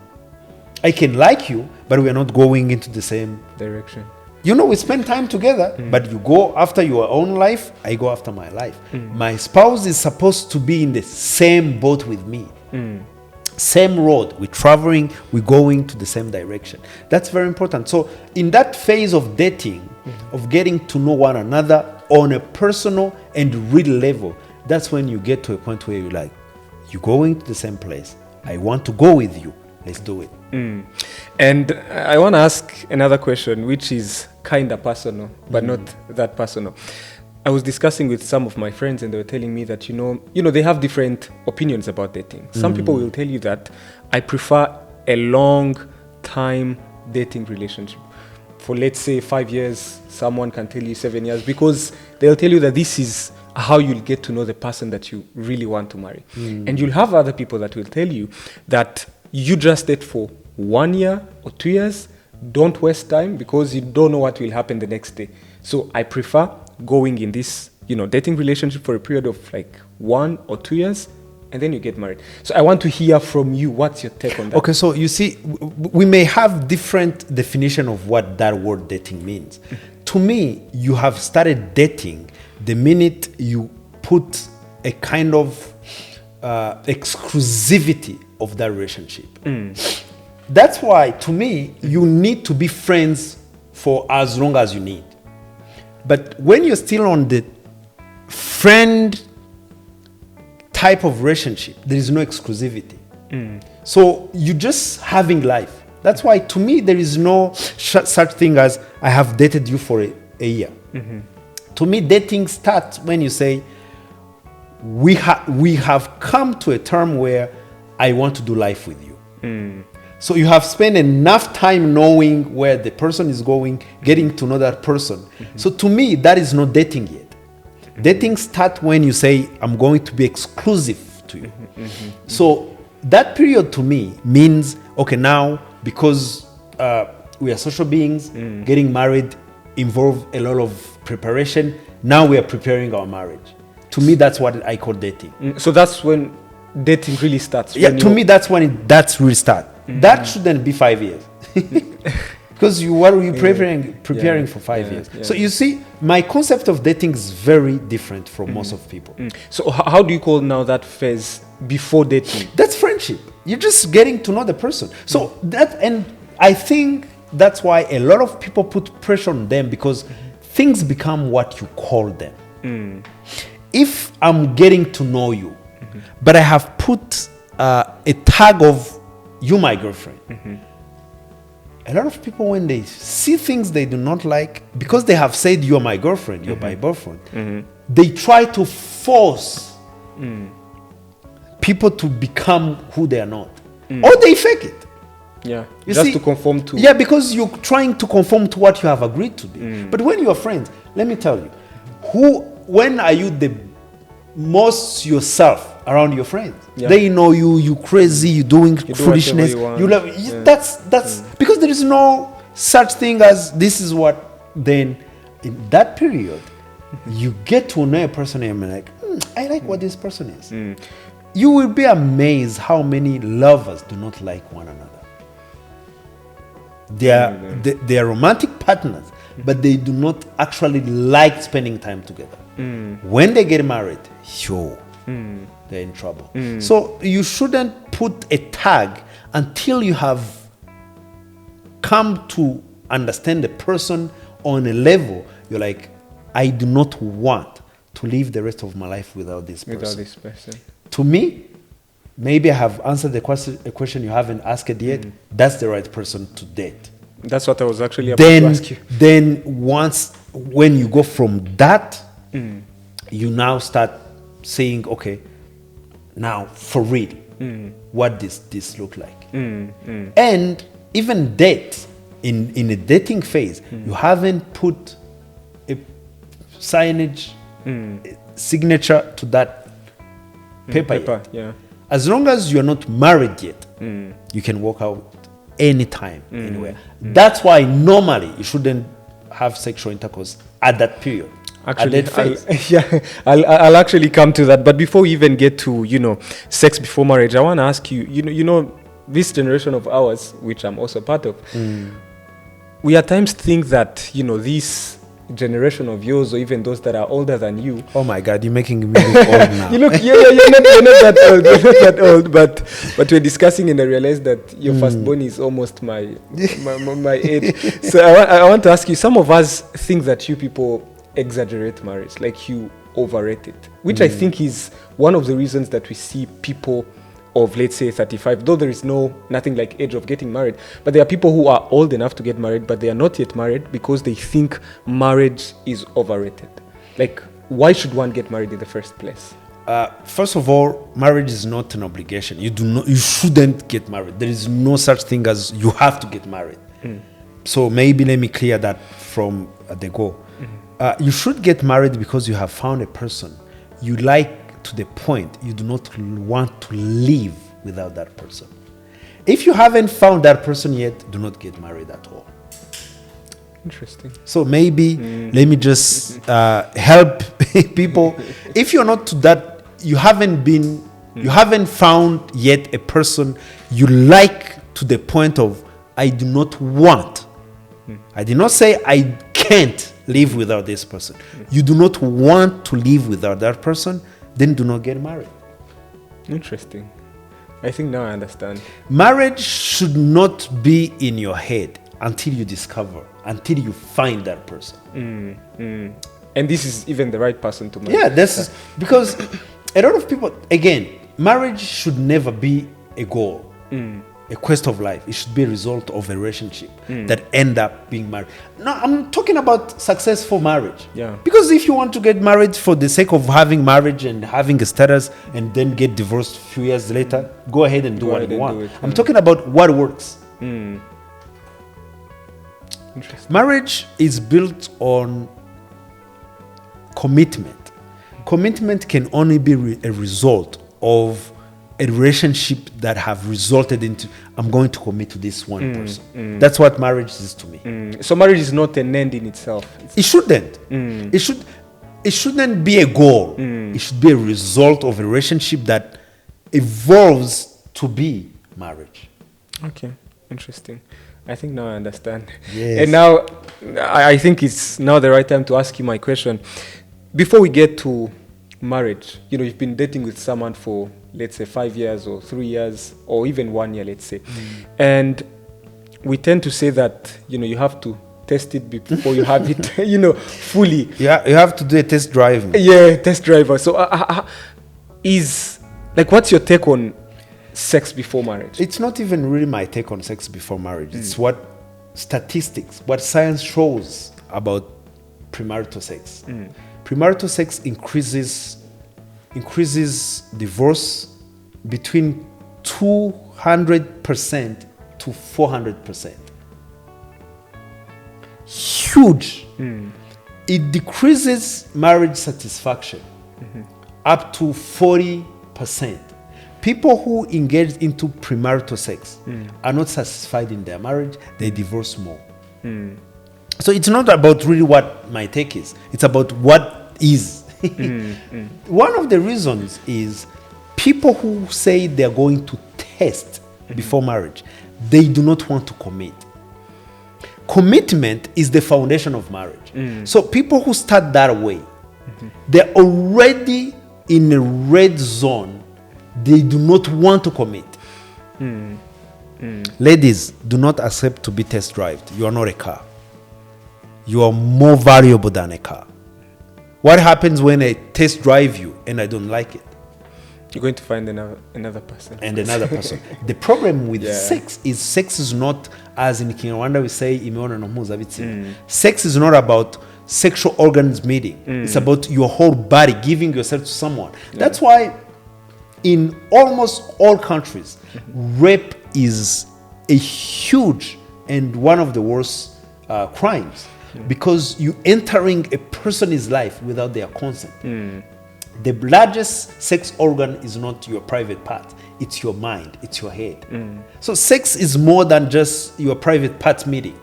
I can like you, but we are not going into the same direction. We spend time together, but you go after your own life, I go after my life. My spouse is supposed to be in the same boat with me. Same road, we're traveling, we're going to the same direction. That's very important. So in that phase of dating, of getting to know one another on a personal and real level, that's when you get to a point where you're like, you're going to the same place. I want to go with you. Let's do it. And I want to ask another question, which is kind of personal, but not that personal. I was discussing with some of my friends, and they were telling me that, they have different opinions about dating. Some people will tell you that I prefer a long time dating relationship. For, let's say, 5 years, someone can tell you 7 years, because they'll tell you that this is how you'll get to know the person that you really want to marry. And you'll have other people that will tell you that you just date for 1 year or 2 years. Don't waste time, because you don't know what will happen the next day. So I prefer going in this, dating relationship for a period of like 1 or 2 years, and then you get married. So I want to hear from you. What's your take on that? Okay, so you see, we may have different definition of what that word dating means. To me, you have started dating the minute you put a kind of exclusivity of that relationship. That's why, to me, you need to be friends for as long as you need. But when you're still on the friend type of relationship, there is no exclusivity. So you're just having life. That's why, to me, there is no such thing as I have dated you for a year. To me, dating starts when you say, we have come to a term where I want to do life with you. So you have spent enough time knowing where the person is going, getting to know that person. So to me, that is not dating yet. Dating starts when you say, I'm going to be exclusive to you. So that period to me means, okay, now, because we are social beings, getting married involves a lot of preparation. Now we are preparing our marriage. To me, that's what I call dating. So that's when dating really starts. Yeah, to me, that's when that's really start. That shouldn't be 5 years. Because what were you preparing for 5 years? Yeah. So you see, my concept of dating is very different from most of people. So how do you call now that phase before dating? That's friendship. You're just getting to know the person. So and I think that's why a lot of people put pressure on them, because things become what you call them. If I'm getting to know you, but I have put a tag of you, my girlfriend, a lot of people, when they see things they do not like, because they have said you're my girlfriend, you're my boyfriend, they try to force people to become who they are not, or they fake it. Yeah, You just see, to conform to. Yeah, because you're trying to conform to what you have agreed to be. But when you're friends, let me tell you, when are you the most yourself around your friends? Yeah. They know you crazy, you doing foolishness. you want. You love. That's because there is no such thing as this is what. Then in that period, you get to know a person and you're like, I like what this person is. You will be amazed how many lovers do not like one another. They are romantic partners, but they do not actually like spending time together. When they get married, they're in trouble. So you shouldn't put a tag until you have come to understand the person on a level. You're like, I do not want to live the rest of my life without this person. To me, maybe I have answered a question you haven't asked it yet. That's the right person to date. That's what I was actually about to ask you. Then when you go from that, you now start saying, okay, now for real, what does this look like? And even date, in a dating phase, you haven't put a signage, signature to that paper yet. Yeah. As long as you're not married yet, you can walk out anytime, anywhere. That's why normally you shouldn't have sexual intercourse at that period. Actually, I'll actually come to that. But before we even get to, sex before marriage, I want to ask you, this generation of ours, which I'm also part of, we at times think that, this generation of yours, or even those that are older than you. Oh my God, you're making me look old now. You're not that old. You're not that old. But we're discussing, and I realized that your firstborn is almost my age. So I want to ask you. Some of us think that you people exaggerate marriage, like you overrate it, which I think is one of the reasons that we see people of, let's say, 35, though there is nothing like age of getting married, but there are people who are old enough to get married, but they are not yet married because they think marriage is overrated. Like, why should one get married in the first place? First of all, marriage is not an obligation. You shouldn't get married. There is no such thing as you have to get married. So maybe let me clear that from the go. You should get married because you have found a person you like, to the point you do not want to live without that person. If you haven't found that person yet, do not get married at all. Interesting. So maybe let me just help people. If you're not to that, you haven't found yet a person you like to the point of, I do not want. I did not say I can't live without this person. You do not want to live without that person, then do not get married. Interesting. I think now I understand. Marriage should not be in your head until you until you find that person. And this is even the right person to marry. Yeah, this is because a lot of people, again, marriage should never be a goal, a quest of life. It should be a result of a relationship that end up being married. No, I'm talking about successful marriage. Yeah. Because if you want to get married for the sake of having marriage and having a status and then get divorced a few years later, go ahead and do what you want. I'm talking about what works. Interesting. Marriage is built on commitment. Commitment can only be a result of a relationship that have resulted into, I'm going to commit to this one person. That's what marriage is to me. So marriage is not an end in itself. It shouldn't. It shouldn't be a goal. It should be a result of a relationship that evolves to be marriage. Okay, interesting. I think now I understand. Yes. And now I think it's now the right time to ask you my question. Before we get to marriage, you've been dating with someone for, let's say, 5 years or 3 years or even 1 year, let's say. And we tend to say that, you have to test it before you have it, fully. Yeah, you have to do a test drive. Yeah, test driver. So what's your take on sex before marriage? It's not even really my take on sex before marriage. It's what statistics, what science shows about premarital sex. Premarital sex increases divorce between 200% to 400%. Huge. It decreases marriage satisfaction up to 40%. People who engage into premarital sex are not satisfied in their marriage, they divorce more. So it's not about really what my take is, it's about what is. One of the reasons is people who say they're going to test before marriage, they do not want to commit. Commitment is the foundation of marriage. So people who start that way, they're already in a red zone. They do not want to commit. Ladies, do not accept to be test drived. You are not a car. You are more valuable than a car. What happens when I test drive you and I don't like it? You're going to find another person. And another person. The problem with sex is not, as in Kinyarwanda we say, imibonano mpuzabitsina. Sex is not about sexual organs meeting. It's about your whole body, giving yourself to someone. That's why in almost all countries, rape is a huge and one of the worst crimes, because you entering a person's life without their consent. The largest sex organ is not your private part, it's your mind, it's your head. So sex is more than just your private part meeting.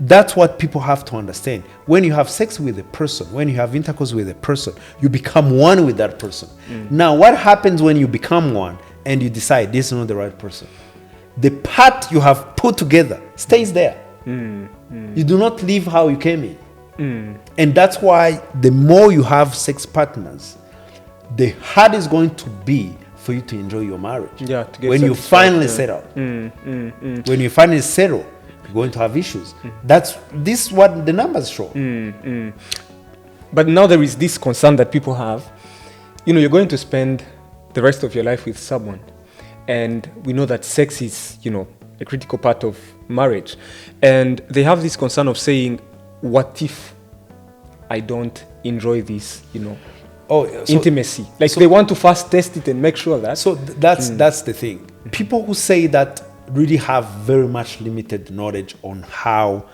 That's what people have to understand. When you have sex with a person, when you have intercourse with a person, you become one with that person. Now, what happens when you become one and you decide this is not the right person? The part you have put together stays there. You do not leave how you came in. And that's why the more you have sex partners, the harder it's going to be for you to enjoy your marriage. Yeah, to get when you finally settle. When you finally settle, you're going to have issues. This is what the numbers show. But now there is this concern that people have. You're going to spend the rest of your life with someone. And we know that sex is, a critical part of marriage. And they have this concern of saying, what if I don't enjoy this, intimacy? They want to first test it and make sure that. So that's the thing. People who say that really have very much limited knowledge on how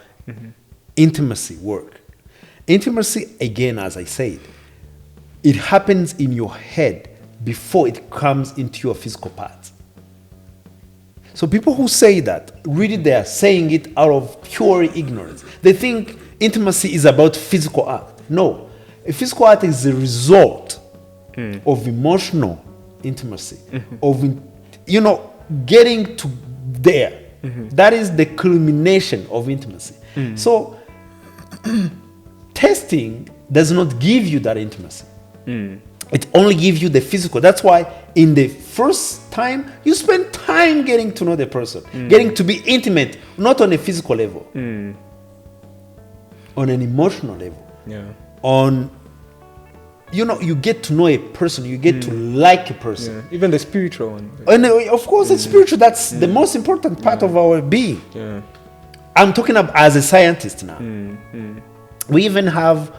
intimacy works. Intimacy, again, as I said, it happens in your head before it comes into your physical parts. So people who say that, really they are saying it out of pure ignorance. They think intimacy is about physical act. No, a physical act is the result of emotional intimacy, of getting to there. That is the culmination of intimacy. So testing does not give you that intimacy. It only gives you the physical. That's why in the first time, you spend time getting to know the person, getting to be intimate, not on a physical level, on an emotional level. You get to know a person, you get to like a person. Even the spiritual one. And of course, it's spiritual. That's the most important part of our being. I'm talking about as a scientist now. We even have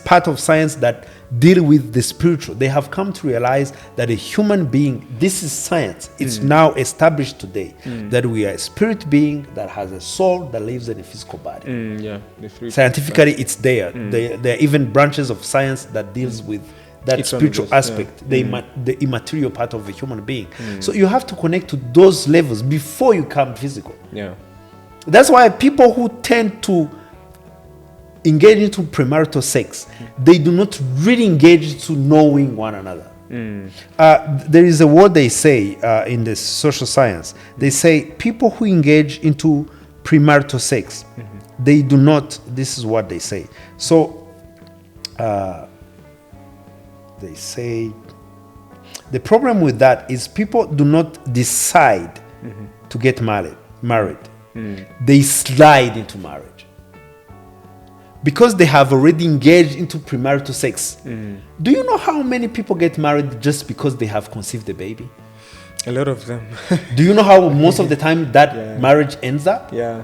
part of science that deal with the spiritual. They have come to realize that a human being, this is science. It's now established today that we are a spirit being that has a soul that lives in a physical body. Scientifically, it's there. There are even branches of science that deals with that spiritual aspect, the immaterial part of a human being. So you have to connect to those levels before you come physical. That's why people who tend to engage into premarital sex, they do not really engage to knowing one another. There is a word they say in the social science. They say people who engage into premarital sex, they do not, this is what they say. So they say the problem with that is people do not decide to get married. They slide into marriage. Because they have already engaged into premarital sex. Do you know how many people get married just because they have conceived a baby? A lot of them. Do you know how most of the time that marriage ends up? Yeah.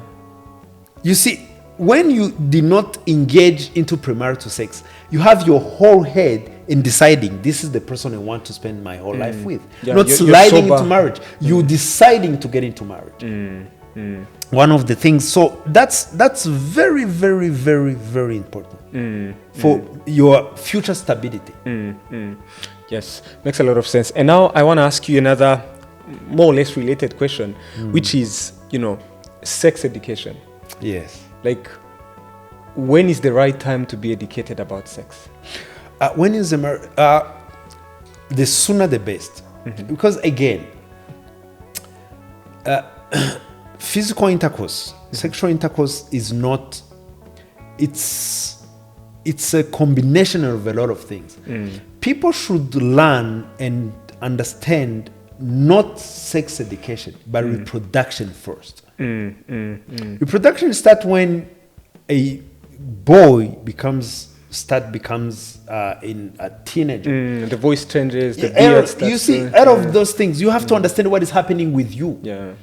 You see, when you did not engage into premarital sex, you have your whole head in deciding this is the person I want to spend my whole life with. Yeah, Not you're sliding sober. into marriage. You're deciding to get into marriage. One of the things, so that's very, very, very, very important for your future stability. Yes, makes a lot of sense. And now I want to ask you another more or less related question, which is, sex education. Yes. Like, when is the right time to be educated about sex? When is the sooner the best. Because again, physical intercourse, sexual intercourse is not, it's a combination of a lot of things. People should learn and understand not sex education, but reproduction first. Reproduction starts when a boy becomes in a teenager. The voice changes, the beard starts. You see, out of those things, you have to understand what is happening with you. Yeah.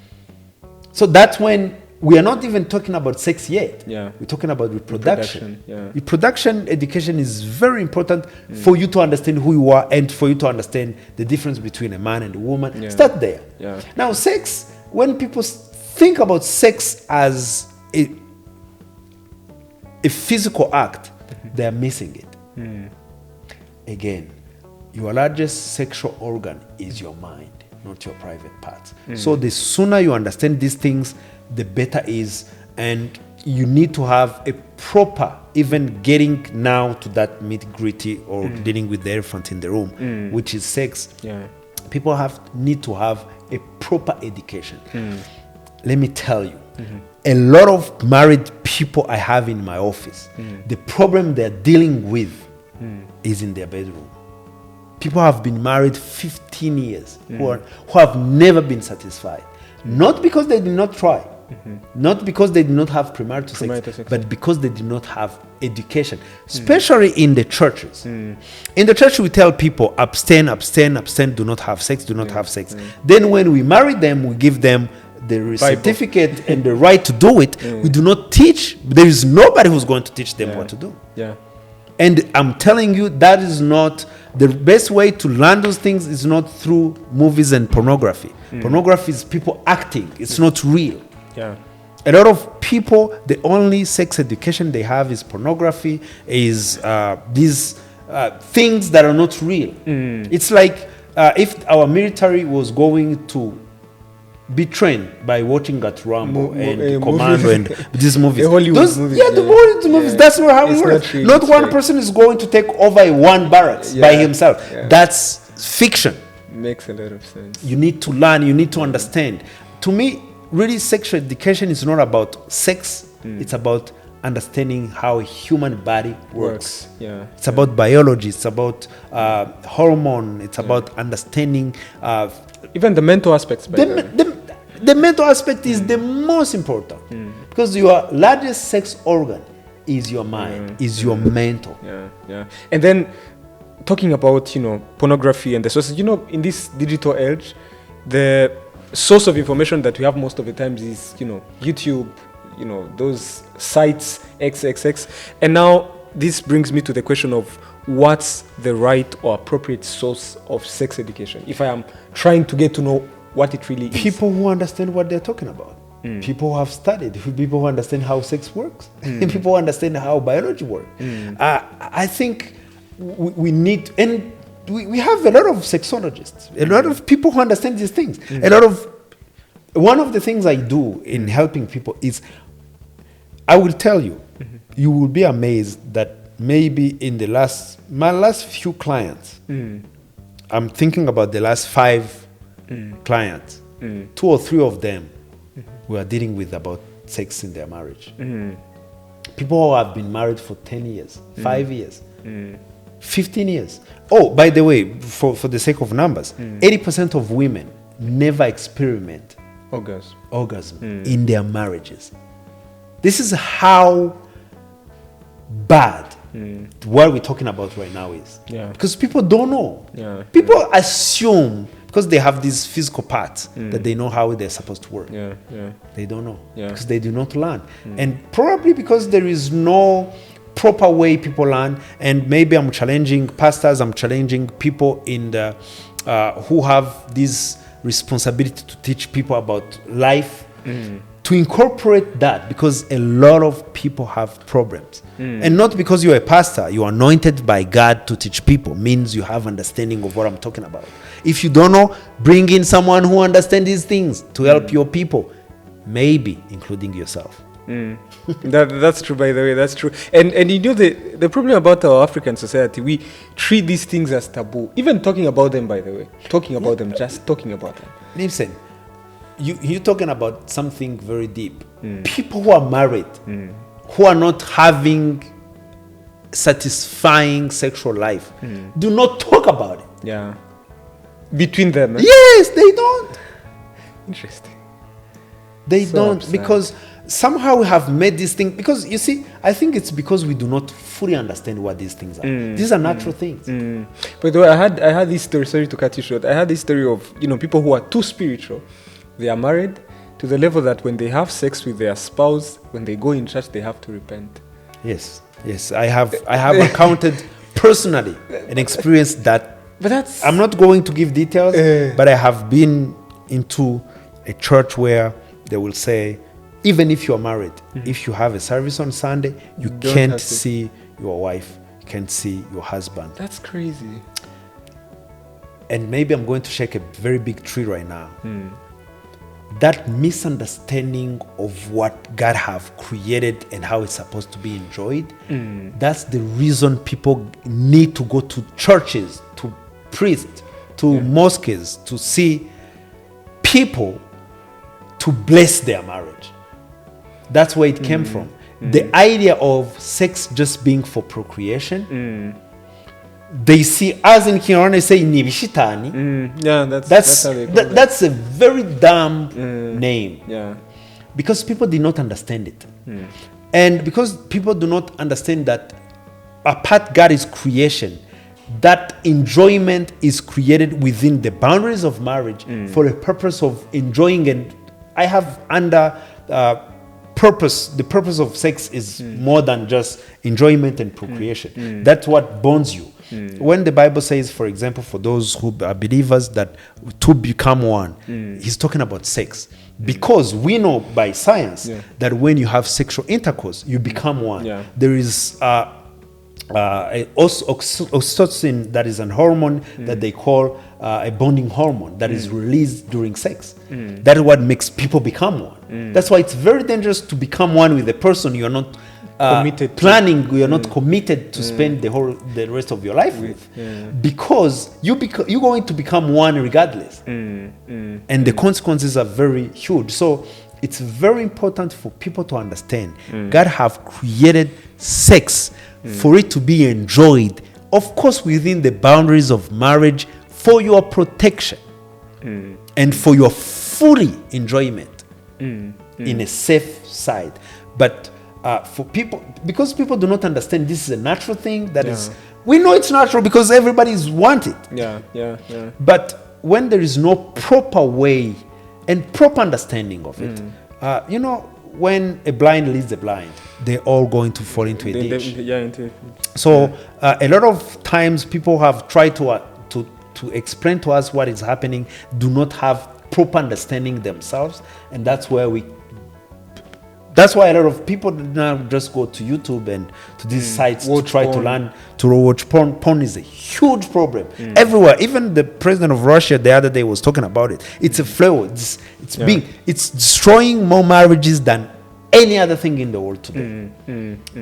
So that's when we are not even talking about sex yet. Yeah. We're talking about reproduction. Yeah. Reproduction education is very important for you to understand who you are and for you to understand the difference between a man and a woman. Yeah. Start there. Yeah. Now, sex, when people think about sex as a physical act, they are missing it. Again, your largest sexual organ is your mind, not your private parts. So the sooner you understand these things, the better is. And you need to have a proper, even getting now to that nitty-gritty or dealing with the elephant in the room, which is sex. Yeah. People need to have a proper education. Let me tell you, a lot of married people I have in my office, the problem they're dealing with is in their bedroom. People have been married 15 years who have never been satisfied. Not because they did not try, not because they did not have premarital sex, but because they did not have education, especially in the churches. In the church, we tell people, abstain, abstain, abstain, do not have sex, do not have sex. Then when we marry them, we give them the certificate and the right to do it. We do not teach. There is nobody who's going to teach them what to do. Yeah. And I'm telling you, that is not the best way to learn those things. Is not through movies and pornography. Pornography is people acting. It's not real. Yeah. A lot of people, the only sex education they have is pornography, is these things that are not real. It's like if our military was going to be trained by watching at Rambo and Commando and these movies. The Hollywood movies. Yeah, the Hollywood movies. That's not how it works. Not, really, not one person is going to take over one barracks by himself. Yeah. That's fiction. Makes a lot of sense. You need to learn. You need to understand. To me, really, sexual education is not about sex. It's about understanding how a human body works. Yeah. It's about biology. It's about hormone. It's about understanding. Even the mental aspects. The mental aspect is the most important because your largest sex organ is your mind, is your mental. Yeah. And then talking about, pornography and the sources, in this digital age, the source of information that we have most of the times is, YouTube, those sites, XXX. And now this brings me to the question of what's the right or appropriate source of sex education if I am trying to get to know what it really is. People who understand what they're talking about. People who have studied, people who understand how sex works, people who understand how biology works. I think we need, and we have a lot of sexologists, a lot of people who understand these things. One of the things I do in helping people is, I will tell you, you will be amazed that maybe in my last few clients, I'm thinking about the last 5 clients. 2 or 3 of them were dealing with about sex in their marriage. People who have been married for 10 years, 5 years, 15 years. Oh, by the way, for the sake of numbers, 80% of women never experiment orgasm in their marriages. This is how bad what we're talking about right now is. Because people don't know. People assume because they have these physical parts that they know how they're supposed to work. They don't know because they do not learn. And probably because there is no proper way people learn. And maybe I'm challenging pastors, I'm challenging people in the who have this responsibility to teach people about life, to incorporate that, because a lot of people have problems. And not because you're a pastor, you're anointed by God to teach people, means you have understanding of what I'm talking about. If you don't know, bring in someone who understands these things to help your people, maybe including yourself. That's true, by the way. That's true. And you know, the problem about our African society, we treat these things as taboo. Even talking about them, by the way. Talking about them, just talking about them. Listen, you're talking about something very deep. People who are married, who are not having satisfying sexual life, do not talk about it. Between them. Yes, they don't. Interesting. They So don't, upset. because somehow we have made this thing, because you see, I think it's because we do not fully understand what these things are. These are natural things. By the way, I had this story, sorry to cut you short. I had this story of, people who are too spiritual. They are married to the level that when they have sex with their spouse, when they go in church, they have to repent. Yes, I have encountered personally and experienced that. But that's... I'm not going to give details, but I have been into a church where they will say, even if you're married, if you have a service on Sunday, you can't see your wife, you can't see your husband. That's crazy. And maybe I'm going to shake a very big tree right now. That misunderstanding of what God have created and how it's supposed to be enjoyed, that's the reason people need to go to churches, to priests, to mosques, to see people to bless their marriage. That's where it came from. The idea of sex just being for procreation, they see us in Kinyarwanda, they say nibishitani. That's a very dumb name. Because people did not understand it. And because people do not understand that apart God is creation, that enjoyment is created within the boundaries of marriage for a purpose of enjoying. And I have under purpose, the purpose of sex is more than just enjoyment and procreation. That's what bonds you. When the Bible says, for example, for those who are believers, that to become one, he's talking about sex. Because we know by science that when you have sexual intercourse, you become one. There is oxytocin, that is an hormone that they call a bonding hormone that is released during sex. That is what makes people become one. That's why it's very dangerous to become one with a person you are not planning, you are not committed to spend the rest of your life with, because you're going to become one regardless, and the consequences are very huge. So it's very important for people to understand God have created sex for it to be enjoyed, of course within the boundaries of marriage, for your protection and for your fully enjoyment in a safe side. But for people, because people do not understand this is a natural thing, that is, we know it's natural because everybody's want it. But when there is no proper way and proper understanding of it, when a blind leads the blind, they're all going to fall into a ditch. So a lot of times people have tried to explain to us what is happening, do not have proper understanding themselves, and that's why a lot of people now just go to YouTube and to these sites to try to learn to watch porn. Porn is a huge problem everywhere. Even the president of Russia the other day was talking about it. It's a flaw. It's destroying more marriages than any other thing in the world today.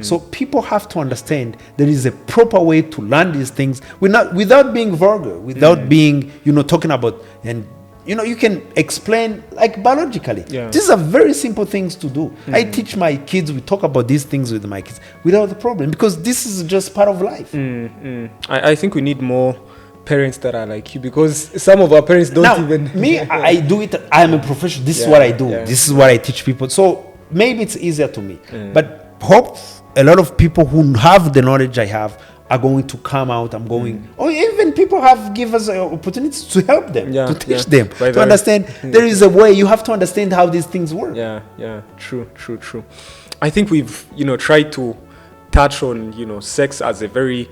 So people have to understand there is a proper way to learn these things without being vulgar, without being, talking about, and you can explain like biologically. Yeah. These are very simple things to do. I teach my kids, we talk about these things with my kids without the problem, because this is just part of life. I think we need more parents that are like you, because some of our parents don't Now, even. me, I do it. I'm a professional. This is what I do. This is what I teach people. So maybe it's easier to me. But hope a lot of people who have the knowledge I have are going to come out. Or even people give us opportunities to help them, to teach them, to understand. There is a way. You have to understand how these things work. Yeah. True. I think we've, tried to touch on, sex as a very,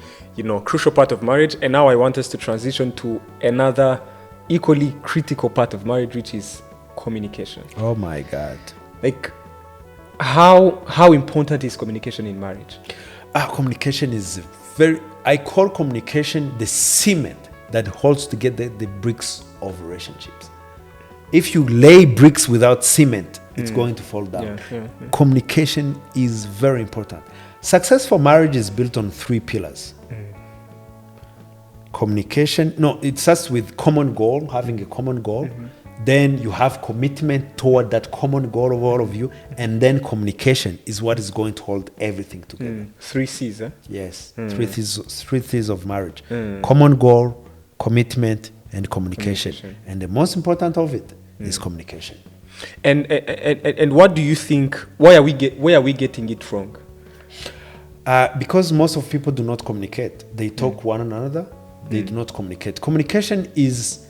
crucial part of marriage. And now I want us to transition to another equally critical part of marriage, which is communication. Oh my God. Like, how important is communication in marriage? Communication is I call communication the cement that holds together the bricks of relationships. If you lay bricks without cement, it's going to fall down. Communication is very important. Successful marriage is built on 3 pillars. Communication, it starts with common goal, having a common goal. Then you have commitment toward that common goal of all of you. And then communication is what is going to hold everything together. 3 C's, eh? Yes, 3 C's of marriage. Common goal, commitment, and communication. And the most important of it is communication. And what do you think, where are we getting it wrong? Because most of people do not communicate. They talk one another. They do not communicate. Communication is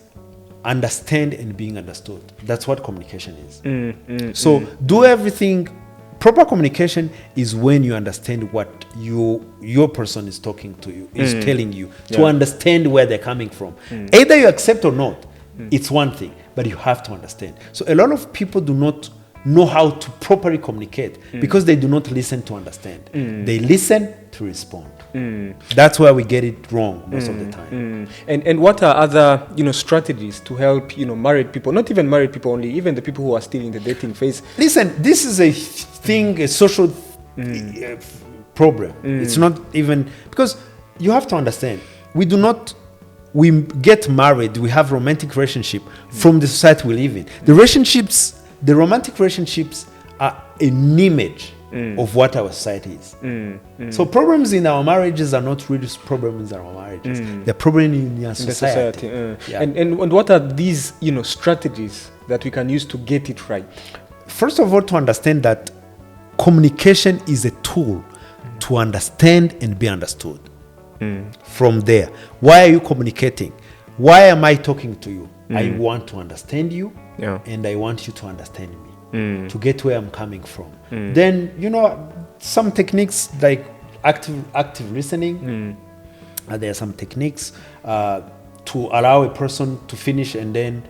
understand and being understood. That's what communication is. So do everything. Proper communication is when you understand what your person is talking to you, is telling you, to understand where they're coming from. Either you accept or not, it's one thing, but you have to understand. So a lot of people do not know how to properly communicate because they do not listen to understand. They listen to respond. That's where we get it wrong most of the time. And what are other strategies to help married people, not even married people only, even the people who are still in the dating phase? Listen, this is a social problem. It's not even because you have to understand, we get married, we have romantic relationship from the society we live in. The romantic relationships are an image of what our society is. So problems in our marriages are not really problems in our marriages. They're problems in our society. And what are these strategies that we can use to get it right? First of all, to understand that communication is a tool to understand and be understood. From there, why are you communicating? Why am I talking to you? I want to understand you, and I want you to understand me. To get where I'm coming from. Then, some techniques like active listening. There are some techniques to allow a person to finish and then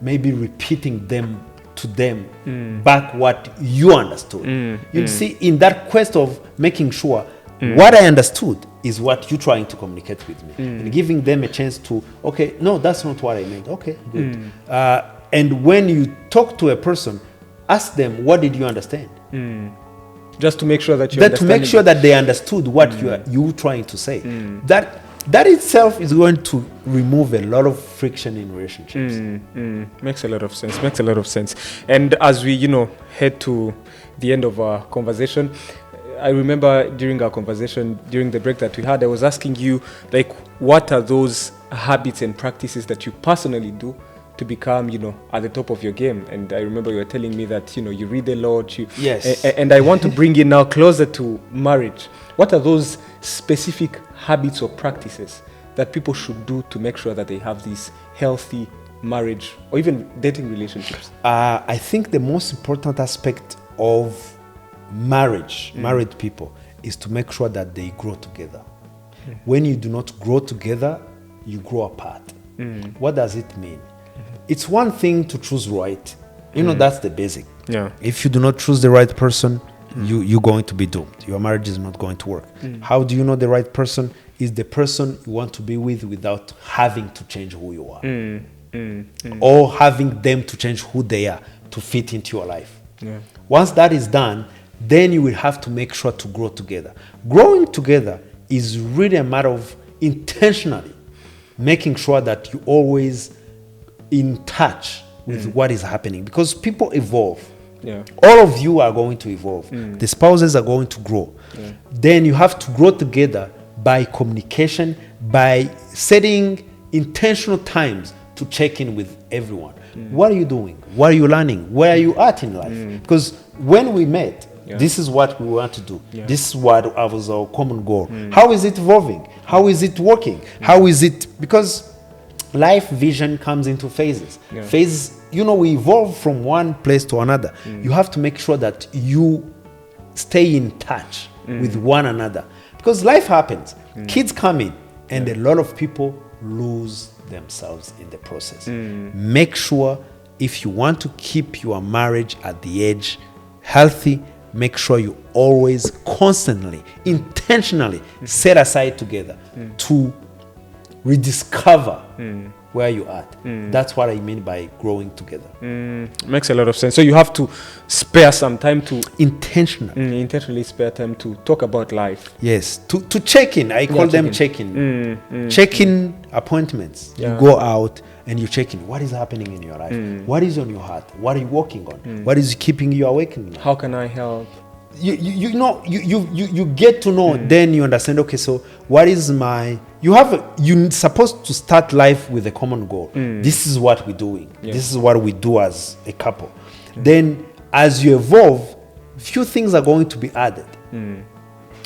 maybe repeating them to them back what you understood. You see, in that quest of making sure what I understood is what you're trying to communicate with me. And giving them a chance to, okay, no, that's not what I meant. Okay, good. And when you talk to a person, ask them, what did you understand? Just to make sure that you to make sure that they understood what you trying to say. That itself is going to remove a lot of friction in relationships. Makes a lot of sense. And as we, head to the end of our conversation, I remember during our conversation, during the break that we had, I was asking you, like, what are those habits and practices that you personally do to become, at the top of your game? And I remember you were telling me that, you read a lot. Yes. And I want to bring it now closer to marriage. What are those specific habits or practices that people should do to make sure that they have these healthy marriage or even dating relationships? I think the most important aspect of married people, is to make sure that they grow together. When you do not grow together, you grow apart. What does it mean? It's one thing to choose right. That's the basic. If you do not choose the right person, you're going to be doomed. Your marriage is not going to work. How do you know the right person? Is the person you want to be with without having to change who you are. Or having them to change who they are to fit into your life. Yeah. Once that is done, then you will have to make sure to grow together. Growing together is really a matter of intentionally making sure that you always in touch with what is happening, because people evolve. Yeah. All of you are going to evolve. The spouses are going to grow. Yeah. Then you have to grow together by communication, by setting intentional times to check in with everyone. What are you doing? What are you learning? Where are you at in life? Because when we met, this is what we want to do. Yeah. This is what was our common goal. How is it evolving? How is it working? How is it? Because life vision comes into phases. Yeah. Phases, we evolve from one place to another. You have to make sure that you stay in touch with one another, because life happens. Kids come in, and a lot of people lose themselves in the process. Make sure, if you want to keep your marriage at the edge healthy, make sure you always constantly, intentionally set aside together to rediscover where you are at. That's what I mean by growing together. Makes a lot of sense. So you have to spare some time to Intentionally. spare time to talk about life. Yes, to check in. I call them check-in. Check-in appointments. Yeah. You go out and you check in. What is happening in your life? What is on your heart? What are you working on? What is keeping you awake in the night? How can I help? You get to know. Then you understand. Okay, so what is my? You're supposed to start life with a common goal. This is what we're doing. Yeah. This is what we do as a couple. Then, as you evolve, few things are going to be added.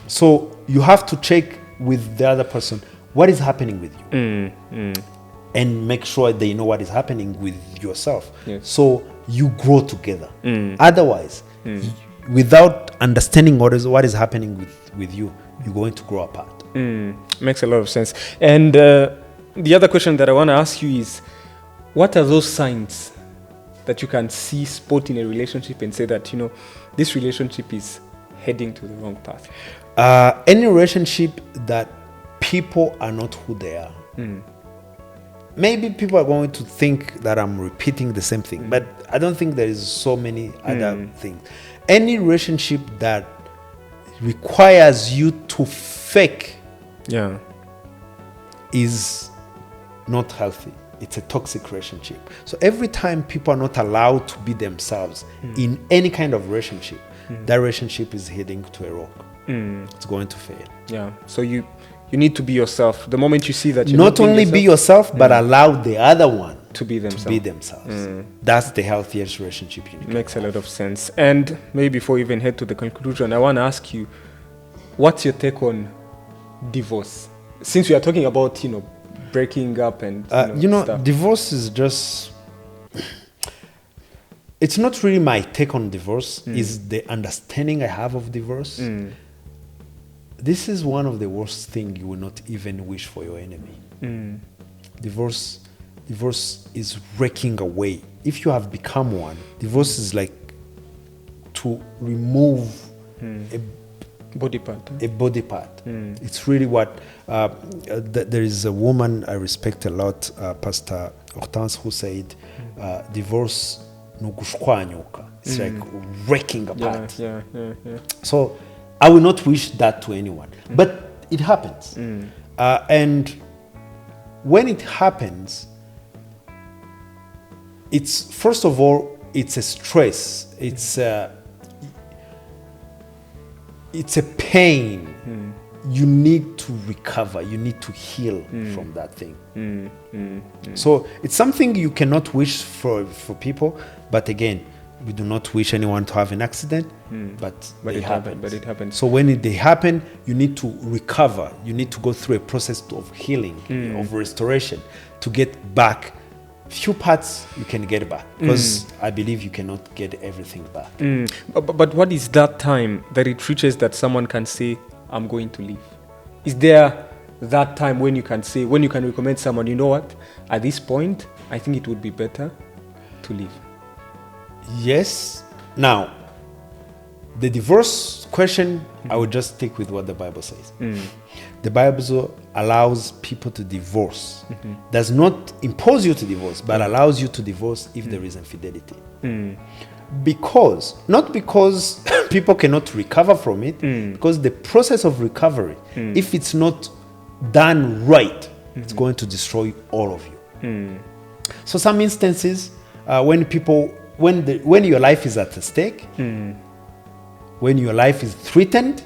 So you have to check with the other person what is happening with you, and make sure they know what is happening with yourself. Yes. So you grow together. Otherwise, without understanding what is happening with you, you're going to grow apart. Makes a lot of sense. And the other question that I want to ask you is, what are those signs that you can see, spot in a relationship and say that, this relationship is heading to the wrong path? Any relationship that people are not who they are. Maybe people are going to think that I'm repeating the same thing, but I don't think there is so many other things. Any relationship that requires you to fake is not healthy. It's a toxic relationship. So every time people are not allowed to be themselves in any kind of relationship, that relationship is heading to a rock. It's going to fail. Yeah. So you need to be yourself. The moment you see that you're not only be yourself, but allow the other one to be themselves. That's the healthiest relationship you need. Makes a lot of sense. And maybe before we even head to the conclusion, I want to ask you, what's your take on divorce? Since we are talking about, breaking up and stuff. Divorce is just... It's not really my take on divorce. It's the understanding I have of divorce. This is one of the worst things you will not even wish for your enemy. Divorce is wrecking away. If you have become one, divorce is like to remove a body part. It's really what there is a woman I respect a lot, Pastor Hortense, who said, divorce no gushkwanyuka. It's like wrecking apart. Yeah. So I will not wish that to anyone, but it happens. And when it happens, it's, first of all, it's a stress. It's a pain. You need to recover. You need to heal from that thing. So it's something you cannot wish for people. But again, we do not wish anyone to have an accident. But it happens. So when they happen, you need to recover. You need to go through a process of healing, of restoration, to get back. Few parts you can get back, because I believe you cannot get everything back. But what is that time that it reaches that someone can say, I'm going to leave? Is there that time when you can say, when you can recommend someone, you know what, at this point, I think it would be better to leave? Yes. Now, the divorce question, I would just stick with what the Bible says. The Bible allows people to divorce. Does not impose you to divorce, but allows you to divorce if there is infidelity. Not because people cannot recover from it, because the process of recovery, if it's not done right, it's going to destroy all of you. So some instances, when your life is at stake, when your life is threatened,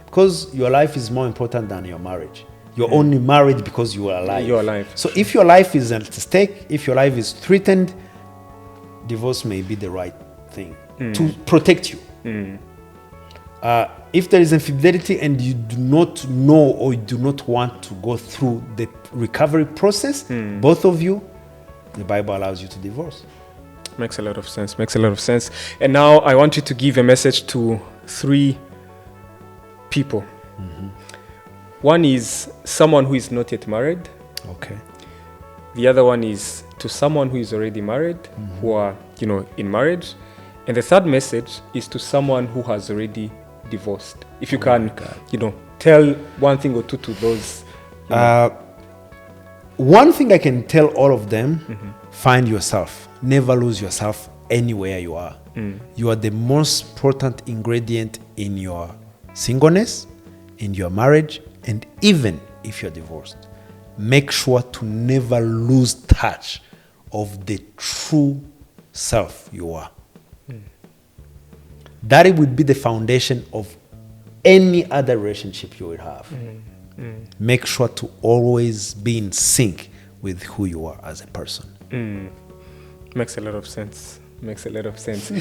because your life is more important than your marriage. You're only married because you are alive. You're alive. So if your life is at stake, if your life is threatened, divorce may be the right thing to protect you. If there is infidelity and you do not know or you do not want to go through the recovery process, both of you, the Bible allows you to divorce. Makes a lot of sense. And now I want you to give a message to 3 people. One is someone who is not yet married. Okay. The other one is to someone who is already married, who are, in marriage. And the third message is to someone who has already divorced. If you can, tell one thing or two to those. One thing I can tell all of them, find yourself. Never lose yourself anywhere you are. You are the most important ingredient in your singleness, in your marriage, and even if you're divorced. Make sure to never lose touch of the true self you are. That would be the foundation of any other relationship you will have. Make sure to always be in sync with who you are as a person. Makes a lot of sense.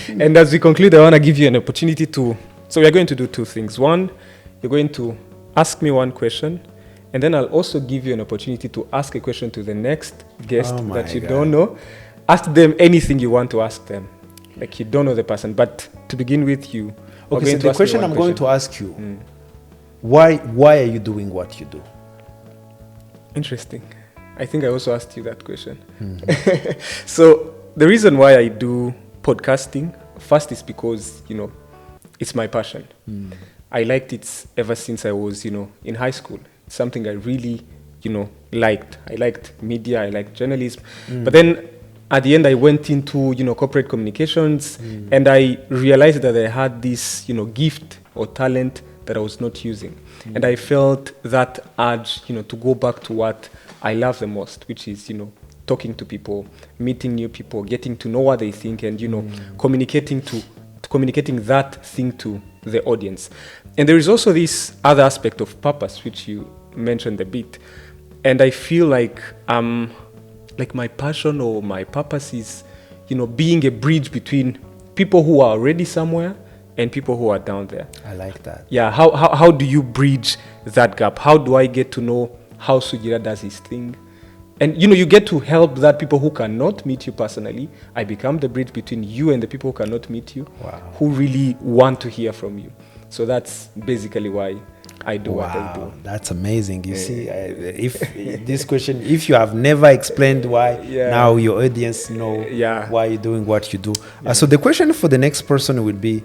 And as we conclude, I want to give you an opportunity to... So we are going to do 2 things. One, you're going to ask me one question, and then I'll also give you an opportunity to ask a question to the next guest that you don't know. Ask them anything you want to ask them. Like you don't know the person, but to begin with, you... Okay, so the question I'm going to ask you, why are you doing what you do? Interesting. I think I also asked you that question. So the reason why I do podcasting, first is because, it's my passion. I liked it ever since I was, in high school. It's something I really, liked. I liked media, I liked journalism. But then at the end, I went into, corporate communications, and I realized that I had this, gift or talent that I was not using. And I felt that urge, to go back to what I love the most, which is, talking to people, meeting new people, getting to know what they think, and, communicating that thing to the audience. And there is also this other aspect of purpose, which you mentioned a bit. And I feel like my passion or my purpose is, being a bridge between people who are already somewhere and people who are down there. I like that. Yeah. How do you bridge that gap? How do I get to know how Sugira does his thing? And, you get to help that people who cannot meet you personally. I become the bridge between you and the people who cannot meet you, who really want to hear from you. So that's basically why I do what I do. That's amazing. You see, if this question, if you have never explained why, now your audience know why you're doing what you do. So the question for the next person would be,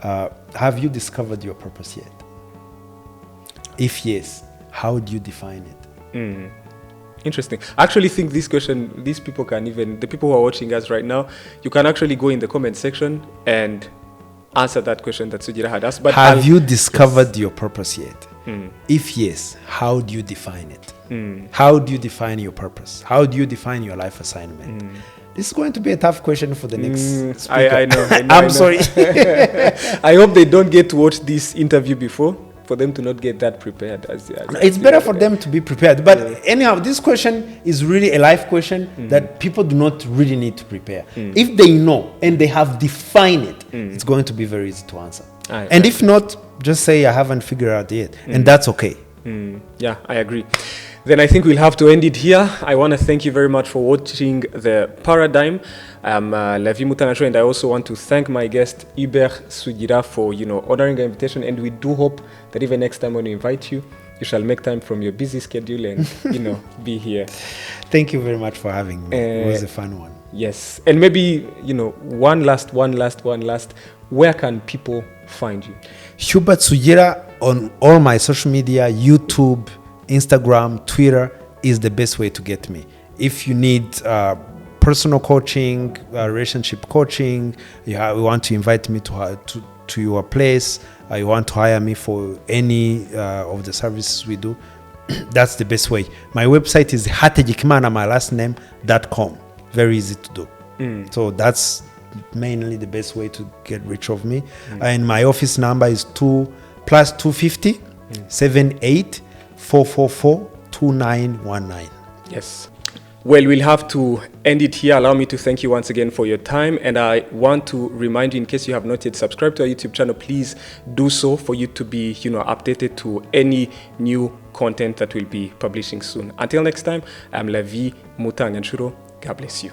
have you discovered your purpose yet? If yes, how do you define it? Interesting. I actually think this question, these people can even, the people who are watching us right now, you can actually go in the comment section and answer that question that Sugira had asked. But have you discovered your purpose yet? If yes, how do you define it? How do you define your purpose? How do you define your life assignment? This is going to be a tough question for the next speaker. I know. I'm sorry. I hope they don't get to watch this interview before, for them to not get that prepared. It's better for them to be prepared. But anyhow, this question is really a life question that people do not really need to prepare. If they know and they have defined it, it's going to be very easy to answer. And if not, just say, I haven't figured out yet. And that's okay. Yeah, I agree. Then I think we'll have to end it here. I want to thank you very much for watching the Paradigm. I'm Lavie Mutangacho, and I also want to thank my guest Hubert Sugira for honoring the invitation. And we do hope that even next time when we invite you, you shall make time from your busy schedule and be here. Thank you very much for having me. It was a fun one. Yes, and maybe one last. Where can people find you? Hubert Sugira on all my social media, YouTube, Instagram, Twitter is the best way to get me. If you need personal coaching, relationship coaching, you want to invite me to your place, you want to hire me for any of the services we do, that's the best way. My website is hatejikimana, my last name.com. Very easy to do. So that's mainly the best way to get rid of me. And my office number is +250 78 444 2919. Yes. Well, we'll have to end it here. Allow me to thank you once again for your time. And I want to remind you, in case you have not yet subscribed to our YouTube channel, please do so for you to be, updated to any new content that we'll be publishing soon. Until next time, I'm Lavie Mutanganshuro. God bless you.